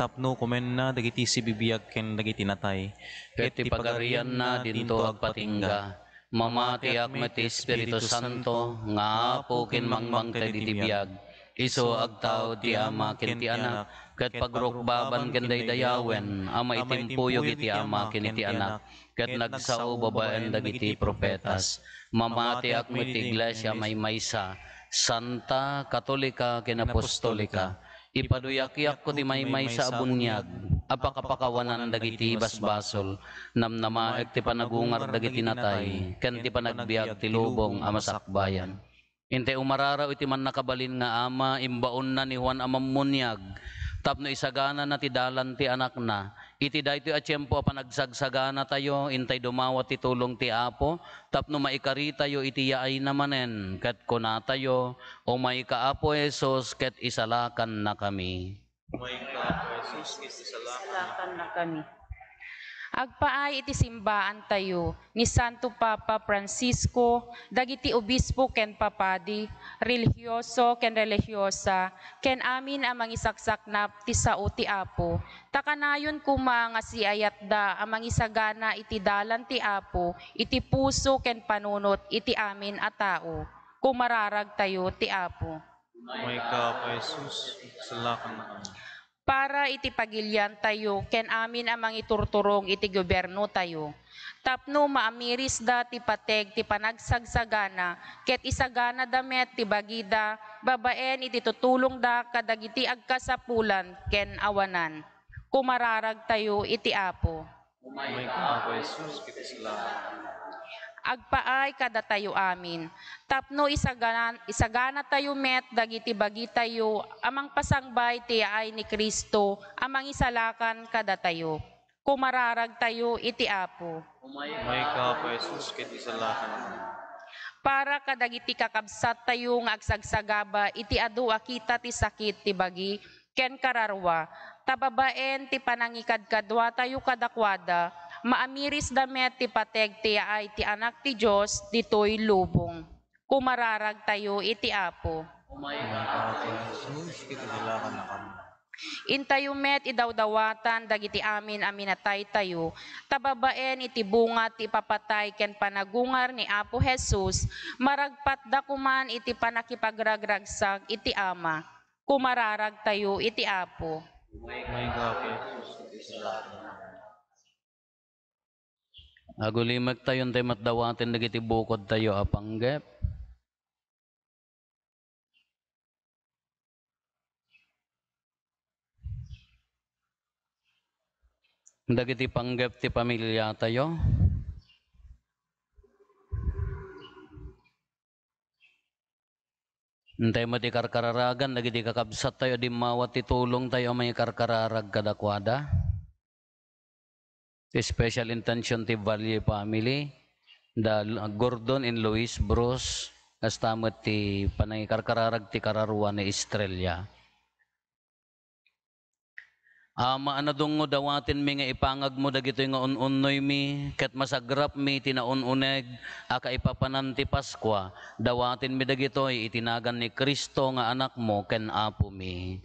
tapno kumen na dagiti si bibiyag ken dagiti natay, Ket ti pagarian na dinto agpatingga, mamatiak met ti Espiritu Santo, nga apo ken mangmang ti biyag. Iso agtao ti ama ken ti anak, ket pagrukbaban ken daydayawen, ama itimpuyog iti ama ken iti anak, ket nagsao babaen dagiti propetas. Mamatiak met ti iglesia may maysa, Santa, Katolika, ken Apostolika. Ipaduyak-yak ko ti maymay sa abunyag, apakapakawanan dagiti basbasol, namnamaek ti panagungar dagiti natay, ken ti panagbiag ti lubong a masakbayan. Inte umararaw iti man nakabalin nga ama, imbaon na ni Juan Amamunyag, tapno isagana na ti dalan ti anak na, iti daytoy a tiyempo a panagsagsagana tayo, intay dumawat ti tulong ti apo, tapno maikari tayo iti yaay namanen, ket kuna tayo, o may kaapo Jesus, ket isalakan na kami. Salakan na kami. Agpaay iti simbaan tayo ni Santo Papa Francisco, dagiti obispo ken papadi, religyoso ken religyosa, ken amin a mangisaksaknap ti sao ti Apo. Takanayon kuma nga si ayatda a mangisagana iti dalan ti Apo, iti puso ken panunot iti amin a tao. Kumararag tayo ti Apo. May ka pa Jesus, salakan na kami. Para iti pagilyan tayo, ken amin amang iturturong iti gobyerno tayo. Tapno maamiris da ti pateg ti panagsagsagana, ket isagana damet ti bagida, babaen iti tutulong da kadagiti agkasapulan, ken awanan. Kumararag tayo iti Apo. May ka pa Jesus, kiti salakan. Agpaay kada tayo amin. Tapno isagana tayo met dagiti bagi tayo amang pasangbay ti ay ni Kristo amang isalakan kada tayo. Kumararag tayo iti Apo. May ka pa Jesus, kiti salakan. Para kadagiti kakabsat tayo nga agsagsagaba iti adu akita ti sakit ti bagi ken kararwa. Tababaen ti panangikadkadwa tayo kadakwada. Maamiris damet ti pateg ti ay ti anak ti Diyos ditoy lubong. Kumararag tayo iti Apo. May ka pa Jesus, kiti salakan na kami. Intayo met idawdawatan dagiti amin aminatay tayo. Tababaen iti bunga ti papatay ken panagungar ni Apo Jesus. Maragpat da kuman iti panakipagragragsak iti Ama. Kumararag tayo iti Apo. May ka pa Jesus, kiti salakan na kami. Agulimek tayo tayo matdawatin dagiti bukod tayo apanggep. Dagiti panggep ti pamilya tayo. Hintay mo ti karkararagan, dagiti kakabsat tayo, di mawat ti tulong tayo may karkararag kadakwada. Ti special intention ti Valle family, da Gordon and Luis Bruce, kastamot ti panay karkararag ti kararuan ni Estrella. Maanadong ngo dawatin mi nga ipangag mo dagito nga unoy mi, ket masagrap mi tinaununeg, aka ipapanan ti Paskwa, dawatin mi dagito itinagan ni Kristo nga anak mo ken apo mi.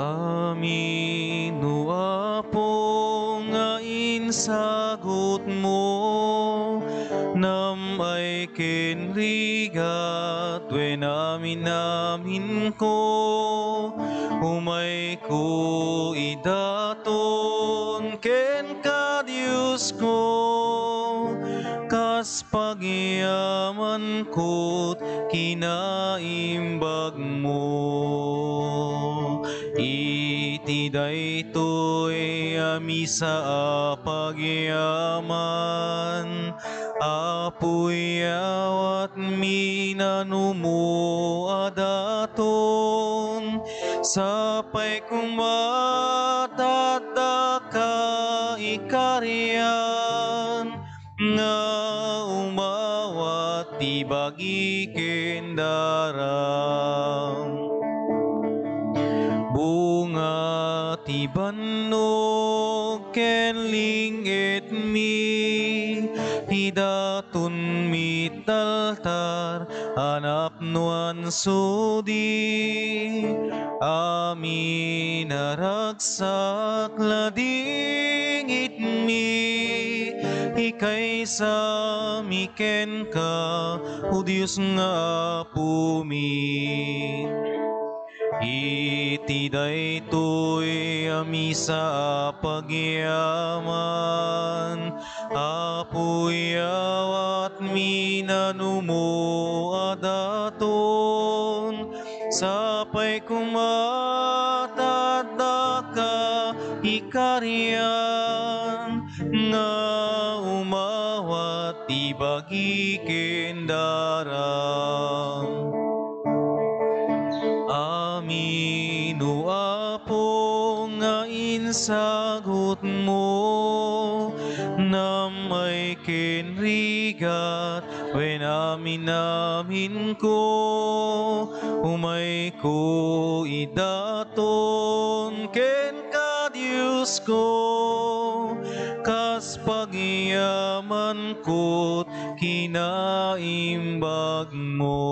Amino Apo nga insagot mo, namay kenrigat wen amin ko, umay ko idaton ken ka Diyos ko, kas pagyaman ko't kinaimbag mo. Iti daytoy amisa pagyaman, apoy awat minanumo adaton, sapay kumatata ka ikarian, nga umawat ti bagi kendarang. Bunga ti bannog ken lingit mi, hidaton mi taltar anapnuan sudi, amin naragsak ladingit mi, ikay sa miken ka, o Diyos nga apo mi. Iti daytoy amisa pagyaman, apoy awat minanumo adaton, sapay kumatata ka ikarian, nga umawat ibagi kendarang. Amino Apo nga insagot mo, namay kenrigat wen amin ko, umay ko idaton ken ka Diyos ko, kas pagyaman ko't kinaimbag mo.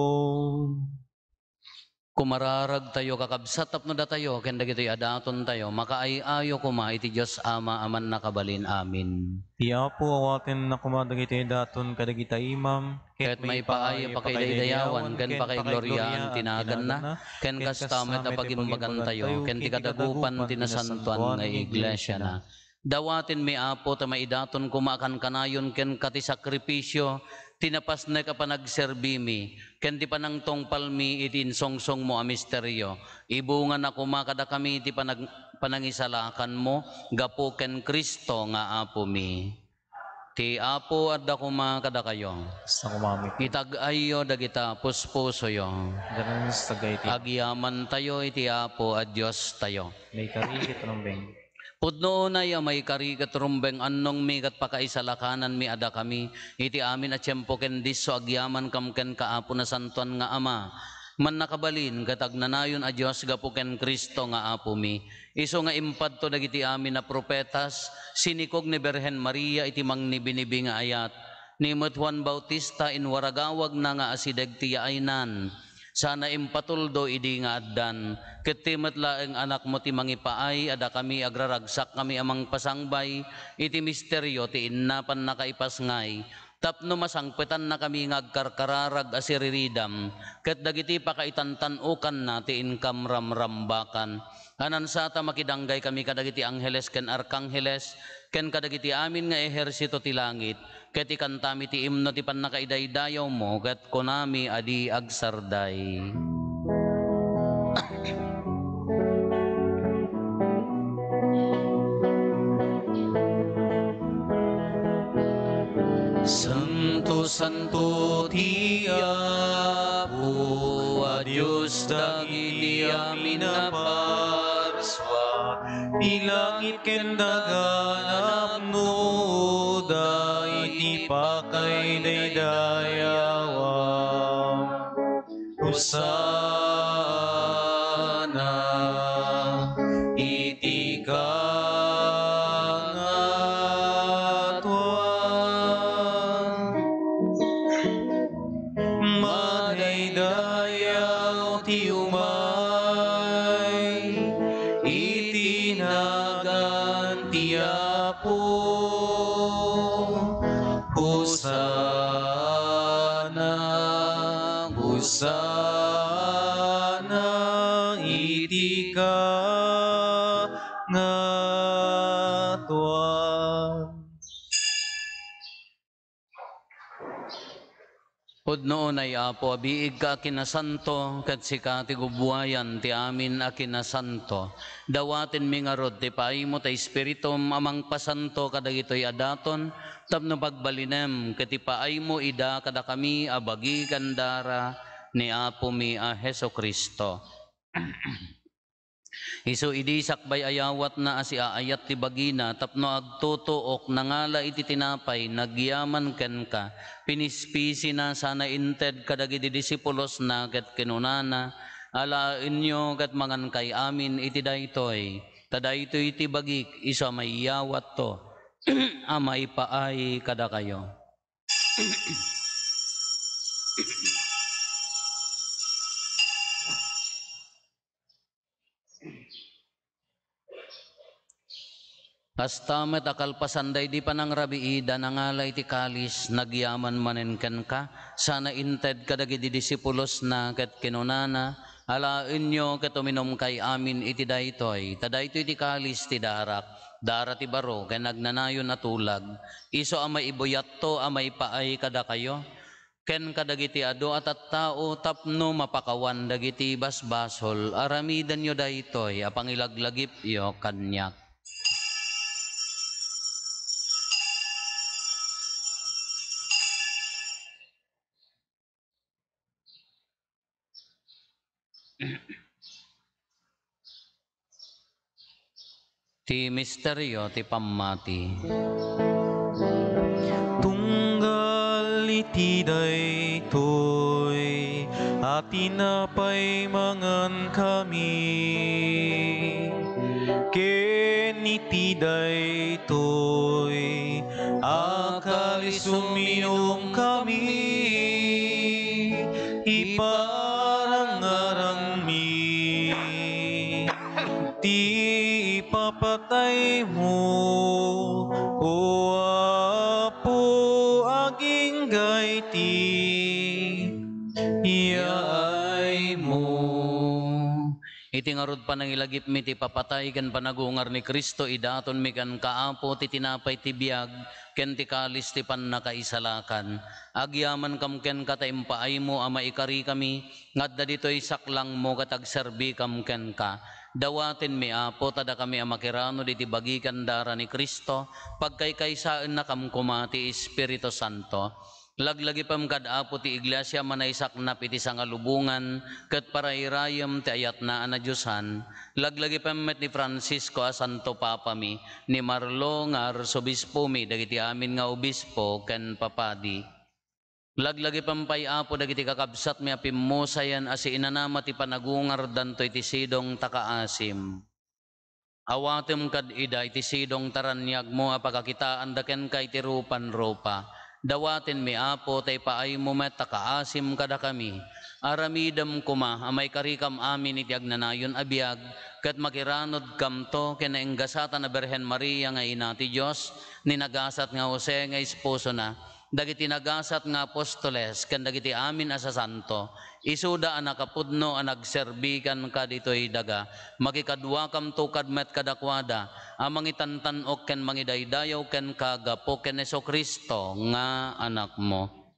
Kumararag tayo kakabsat tapno da tayo, ken dagitoy adaton tayo, makaayayo kuma iti Diyos Ama aman nakabalin amin. Iya po awaten na kumadagiti daton kadagita imam, Ket may paaya pakidaydayawan, ken pakigloryaan tinagan na, ken kastamet na pagimbagan tayo, ken ti kadagupan tinasantuan nga iglesia na. Dawatin mi Apo ta maidaton kumakan kanayon ken kati sakripisyo, tinapas na ka panagserbi mi, ken ti panangtong palmi iti insongsong mo a misteryo, ibungan na kumakada kami iti panangisalakan mo, gapo ken Kristo nga Apo mi. Ti Apo adda kumakada kayo, Sa kumamit. itag-ayo dagita puspuso yo, Ganun sa tagayti. agyaman tayo iti Apo at Diyos tayo. May karikit ng beng. Pudno na ya may karigat rumbeng annong mi kat pakaisalakanan mi ada kami, iti amin at tiyempo ken diso agyaman kam ken kaapo na santuan nga Ama, man nakabalin katag nanayon a Diyos gapo ken Kristo nga Apo mi. Iso nga impadto dagiti amin na propetas, sinikog ni Berhen Maria iti mangnibinibi nga ayat, ni Juan Bautista in waragawag na nga asideg ti yaaynan, sana impatuldo idi nga addan, ket timet laeng anak mo ti mangipaay, ada kami agraragsak kami amang pasangbay, iti misteryo ti innapan nakaipasngay, tapno masangpetan na kami ngagkarkararag asiriridam, ket dagiti pakaitantanukan na ti inkamramrambakan, Anansata makidanggay kami kadagiti angheles ken arkangheles, ken kadagiti amin nga ehersito ti langit, ket ikantami ti imno ti pannakaidaydayaw mo, ket konami adi agsarday. Santo, Santo ti Apo, a Diyos dagiti amin na parswa, Di langit ken daga napno, iti pakay daydayawa. Hosana, iti kangatuan. Madaydayaw ti umay, itinagan ti Apo. Hosana, Hosana, iti kangatuan. Pudnoon ay Apo, abiig ka kinasanto, kat sika ti gubwayan ti amin a kinasanto. Dawatin mi nga rod ti paimo ta Espiritum amang pasanto kadagitoy adaton, tapno pagbalinem ket ti paaymo ida kada kami abagi kandara ni Apo mi a Heso Kristo. Isu idi sakbay ayawat na asi aayat ti bagina, tapno agtutuok nangala iti tinapay, nagyaman ken ka, pinispisi na sana inted kadagiti disipulos na ket kinunana, ala inyo ket mangan kay amin iti daytoy, tadaytoy iti bagik, isa may iyawat to, amay paay kada kayo. Kastamet akalpasanday di panang rabiida nangalay ti kalis, nagyaman manen ken ka, sana inted kadagiti disipulos na ket kinunana, ala inyo ket uminom kay amin iti daytoy, tadaytoy ti kalis ti darak, dara ti baro ken nagnanayon na tulag, iso amay ibuyat to amay paay kada kayo, ken kadagiti adu at tao tapno mapakawan dagiti basbasol, aramidan yo daytoy apangilaglagip yo kanyak. Ti misteryo ti pammati. Tunggal iti daytoy, at tinapay mangan kami. Ken iti daytoy, akalis uminom kami. Iparangarang mi, ti ipapatay mo, o Apo aging gayti, iyaay mo. Iti ngarod panangilagip mi ti papatay ken panagungar ni Kristo, idaton mi kan kaapo ti tinapay ti biag ken ti kalis ti pannakaisalakan. Agyaman kam ken kataimpaay mo ama ikari kami, ngadda ditoy saklang mo katagserbi kam ken ka. Dawatin mi Apo tada kami amakirano diti bagikan dara ni Kristo, pagkaykaysaan na kam kumati Espiritu Santo. Laglagi pam kad Apo ti iglesia manaysak na piti sangalubungan, ket parairayam ti ayat na anadyosan. Laglagi pam met ni Francisco a Santo Papa mi, ni Marlo nga arsobispo mi, dagiti amin nga obispo ken papadi. Laglagi pampay Apo dagiti kakabsat mi apimmosayan asi inanama ti panagungar dantoy ti sidong takaasim. Awatem kad ida iti sidong taranyag mo apakakitaan daken kay ti rupan-rupa. Dawaten mi Apo tay paay mo met takaasim kada kami. Aramidam kuma amay karikam amin iti agnanayon abiyag, ket makiranod kamto ken naenggasatan na Berhen Maria nga ina ti Dios, ninagasat nga Jose nga esposo na, dagiti nagasat nga apostoles ken dagiti amin asa santo, Isuda ang nakapudno ang nagserbikan ka dito'y daga, makikadwa kam tukad met kadakwada, ang mangitantanok ken mangidaydayaw ken kagapo ken Heso Kristo nga anak mo.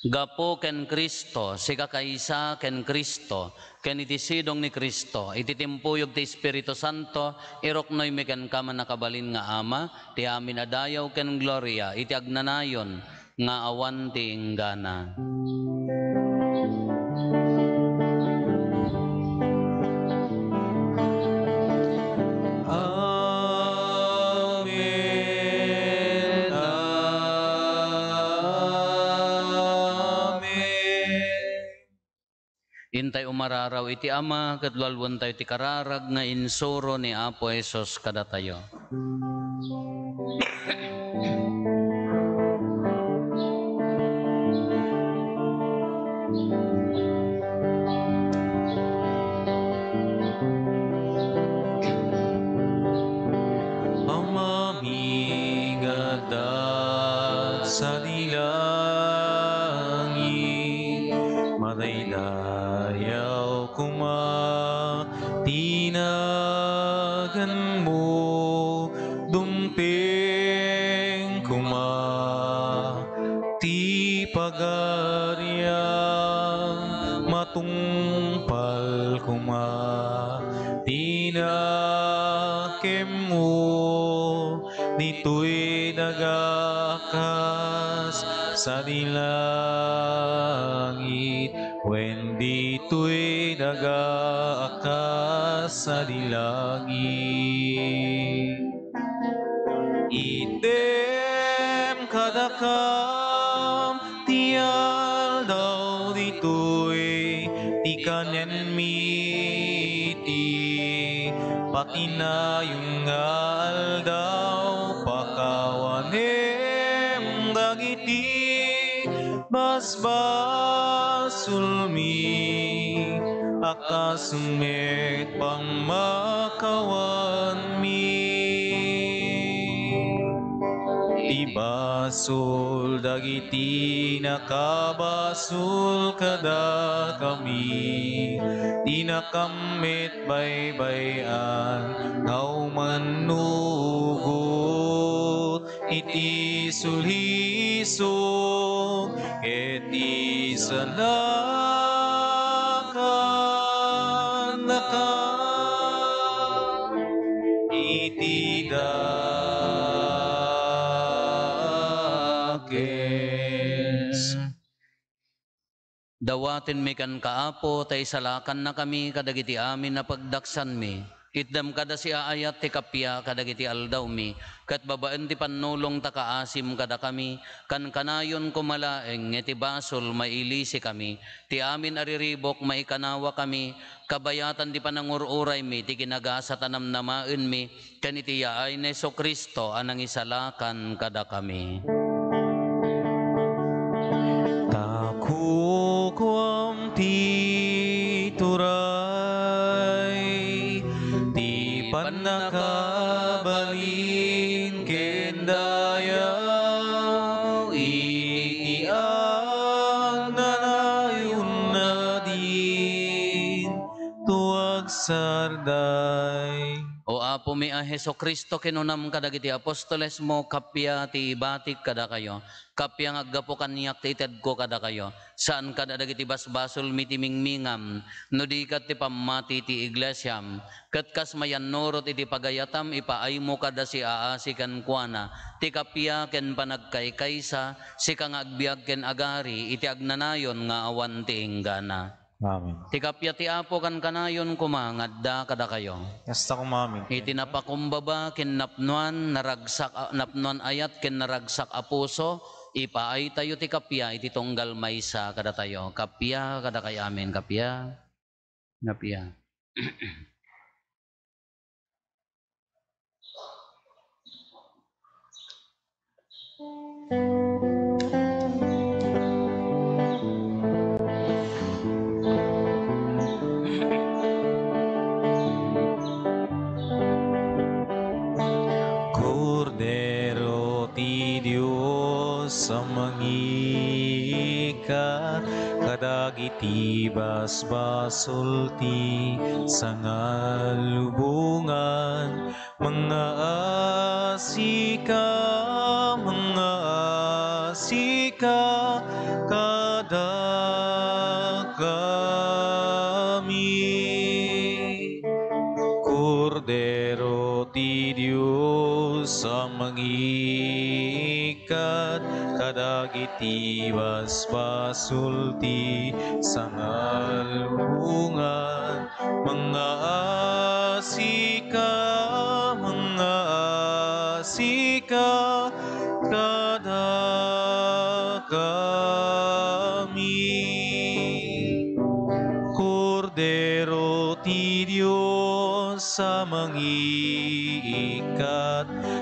Gapo ken Kristo, sika kaysa ken Kristo, ken itisidong ni Kristo, ititimpuyog ti Espiritu Santo, iroknoy mi ken kaman nakabalin nga Ama, ti amin adayaw ken gloria, iti agnanayon, nga awan ti inggana. Amen. Amen. Intay umararaw iti Ama, katlualwan tayo ti kararag nga insuro ni Apo Hesus kada tayo. Amamigadag sa dilangit, madaydayaw kuma, tinagan mo, dumping kuma, ti pagariang matungpal kuma, tinakem mo, dito'y nagakas sa dilangit, when dito'y nagakas sa dilangit. Item kadakam tial daw dito'y ti kanen miti, pati na yung aldaw pakawanem dagiti basbasulmi, akasumet pangmakawan mi. Ibasul dagiti nakabasul kada kami, tinakamit baybayan kaumanugot, iti sulhisog iti sanakan naka, iti dawatin mi kan kaapo, tay salakan na kami kadagiti amin na pagdaksan mi. Itdam kada si aayat ti kapya kadagiti aldaw mi, kat babaan ti panulong ta kaasim kada kami, kan kanayon kumalaeng iti basol mailisi kami, ti amin ariribok maikanawa kami, kabayatan ti panangururay mi, ti kinagasa tanamnamaen mi, kan iti yaay na Heso Kristo anang isalakan kada kami. Takukwam ti turay, ti panakabalin kendayaw, iti agnanayon na din, tuwag sarday. O Apo mi a Heso Kristo kinunam kadagiti apostoles mo, kapya ti ibatik kada kayo, kapya nga aggapo kanyak ti ited ko kada kayo, saan kada dagiti basbasol mitimingmingam, no di kat ti pamati ti iglesyam, kat kas mayan norot iti pagayatam, ipaay mo kada si aasi kan kuana, ti kapya ken panagkaykaysa, si kang agbiag ken agari, iti agnanayon nga awan ti inggana. Amen. Ti kapya ti Apo kan kanayon kumangadda kada kayo. Kasta ko mamin. Iti napakumbaba ken napnuan naragsak napnuan ayat ken naragsak a puso, ipaay tayo ti kapya iti tunggal maysa kada tayo. Kapya kada kay amin, kapya. Kapya. Cordero ti Diyos sa mangikat, kadagiti basbasulti sangalubungan mga asika kada kami. Kordero ti Diyos ang mangikat kadagiti basbasulti sangalubungan mga asika kada kami. Kordero ti Diyos sa mangiikat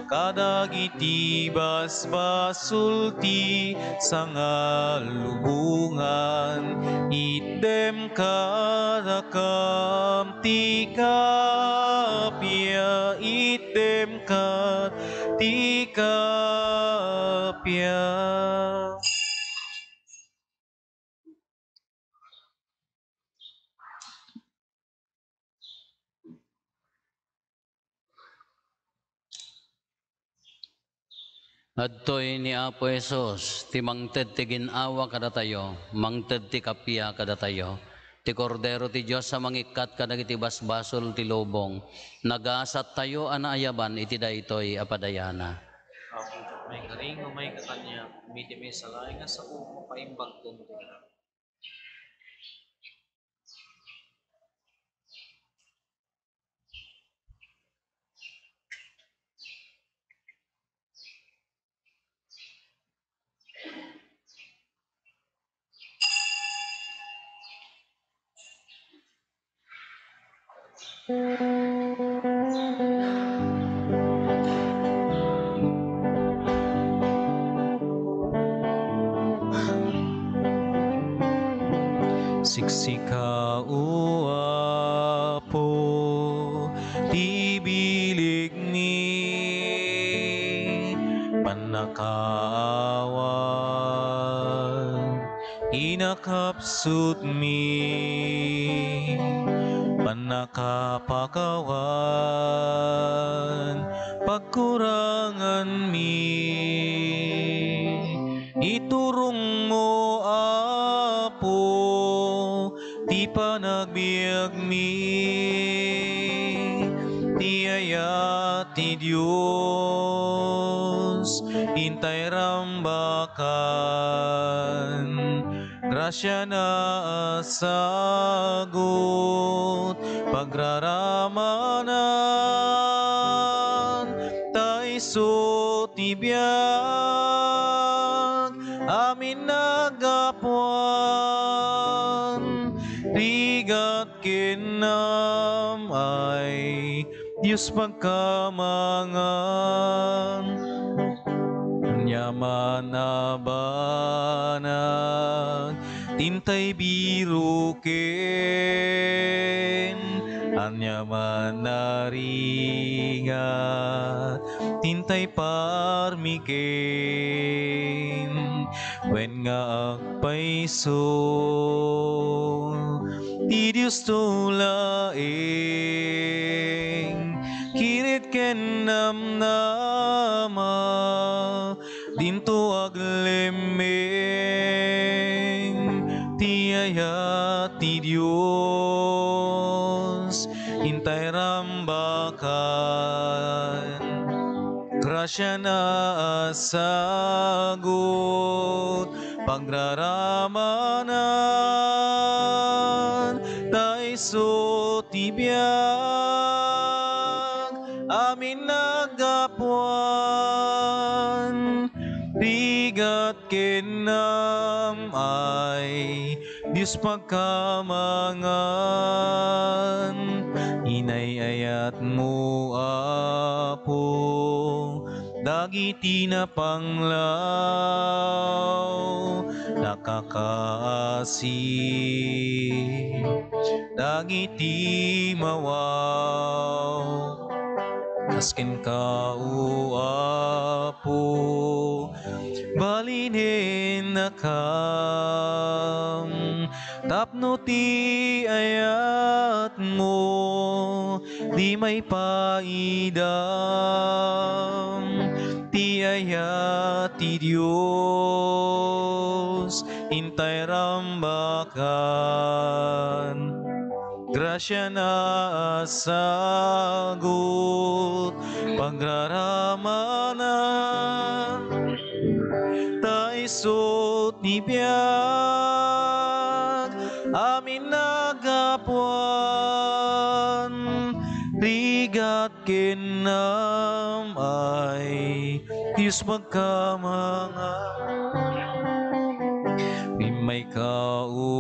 kadagiti basbasulti sangalubungan item kada ti kapya item ti kapya. Adtoy ni Apo Jesus, ti mangted ti ginawa kada tayo, mangted ti kapya kada tayo, ti kordero ti Diyos sa mangikat kadagiti basbasol ti lobong, nagasat tayo anaayaban iti daytoy apadayana. Ako may garing o may kakanya, umiti may salay nga sa umo paimbag ko mo. Siksika o Apo, ti bilig ni panakawan, inakapsut mi panakapakawan, pagkurangan mi, iturong mo Apo, ti panagbiag mi, ti ayat ti Diyos, intay rambakan, grasya na asagot, pagraramanan, taiso ti biag, amin nagapuan, rigat kinam ay Diyos pagkamangan, yaman na banag, tintay birukin, anyaman na ringa, tintay parmikin, wen nga agpaiso, ti Diyos tulaing, kirit ken namnama, dinto aglemeng, ti ayat ti Diyos, hintay rambakan, grasya na asagot, pagraramanan, taiso ti biag, amin nagapuan, rigat kinam ay Diyos pagkamangan, inayayat mo Apo, dagiti na panglaw, nakakaasi, dagiti mawaw, asken ka o Apo, balinin na kam, tapno ti ayat mo, di may paidam, ti ayat ti Diyos, intay rambakan. Grasya na asagot, pagraramana, taisot ni biyak, amin nagapuan, rigat kinam ay, Diyos magkamanga. May kauapo,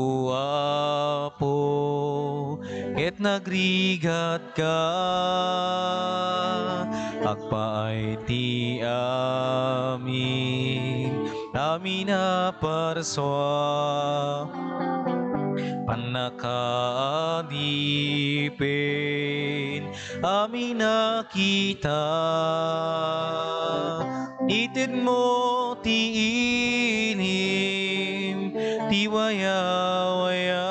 ket nagrigat ka, agpaay ti amin, amin na parswa, panakaadipin, amin na kita, itid mo ti inim, ti waya-waya,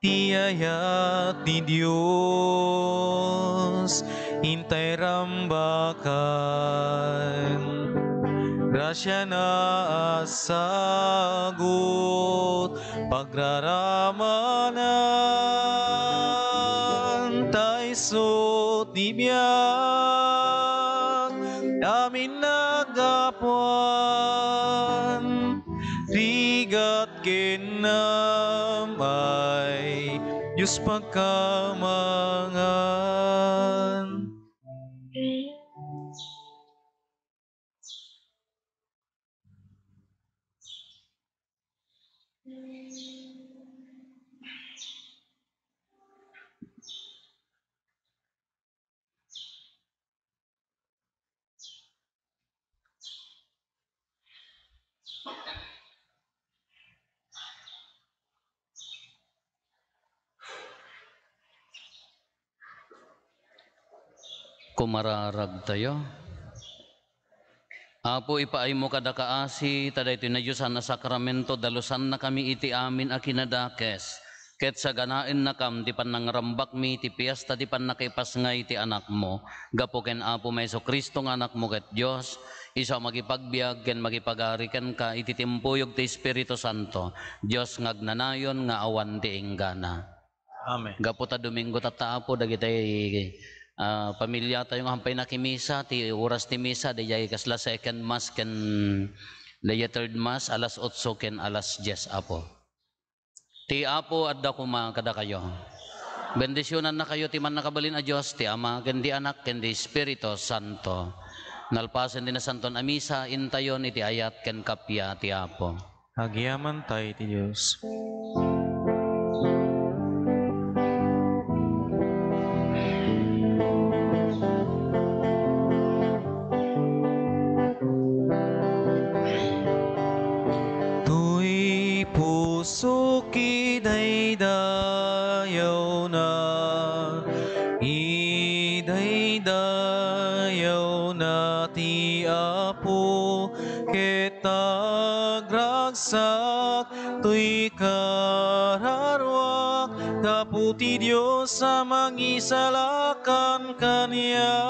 ti ayat ni Diyos, intay rambakan. Grasya na asagot, pagraramanan, taisot di biyak, amin nagapuan, rigat kinamay, Diyos pagkamangan. Kumararag tayo. Apo ipaay mo kada kaasi, taday tinayusan na sakramento, dalusan na kami iti amin a kinadakes. Ket sa ganain na kam, di pan nangrambak mi, ti piyesta di pan nakipas nga iti anak mo. Gapo ken Apo Meso Kristo nga anak mo ket Diyos, isa magipagbiag ken magipagari ken ka, iti timpuyog ti Espiritu Santo. Diyos ngagnanayon nga awan ti inggana. Amen. Gapo ta Domingo tataapo, dagiti pamilya tayo nga hampay na kimisa, ti oras ti misa, dayay kasla second mass ken dayay third mass, alas 8 ken alas 10 Apo. Ti Apo adda kuma kada kayo. Bendisyonan na kayo ti man nakabalin a Dios, ti Ama ken ti Anak ken ti Espiritu Santo. Nalpasen din na santon a misa, intayon iti ayat ken kapya ti Apo. Agyaman tayo ti Diyos. Suki daydayaw na, idaydayaw na ti Apo, ket agragsak tuy kararwak, gapu ti Diyos sa mangisalakan kaniya.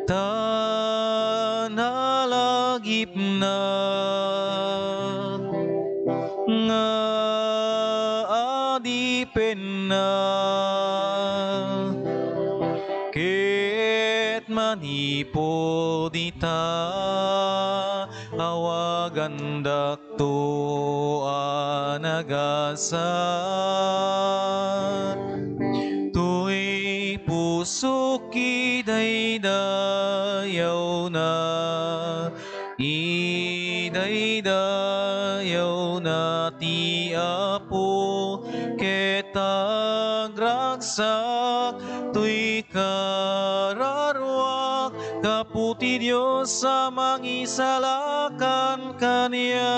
Tanalagip na nga adipen na, ket manipod ita awagan dakto anagasat, tuy pusok idaydayaw na, idaydayaw na ti Apo, ket agragsak tuy kararwak, gapu ti Diyos sa mangisalakan kaniya.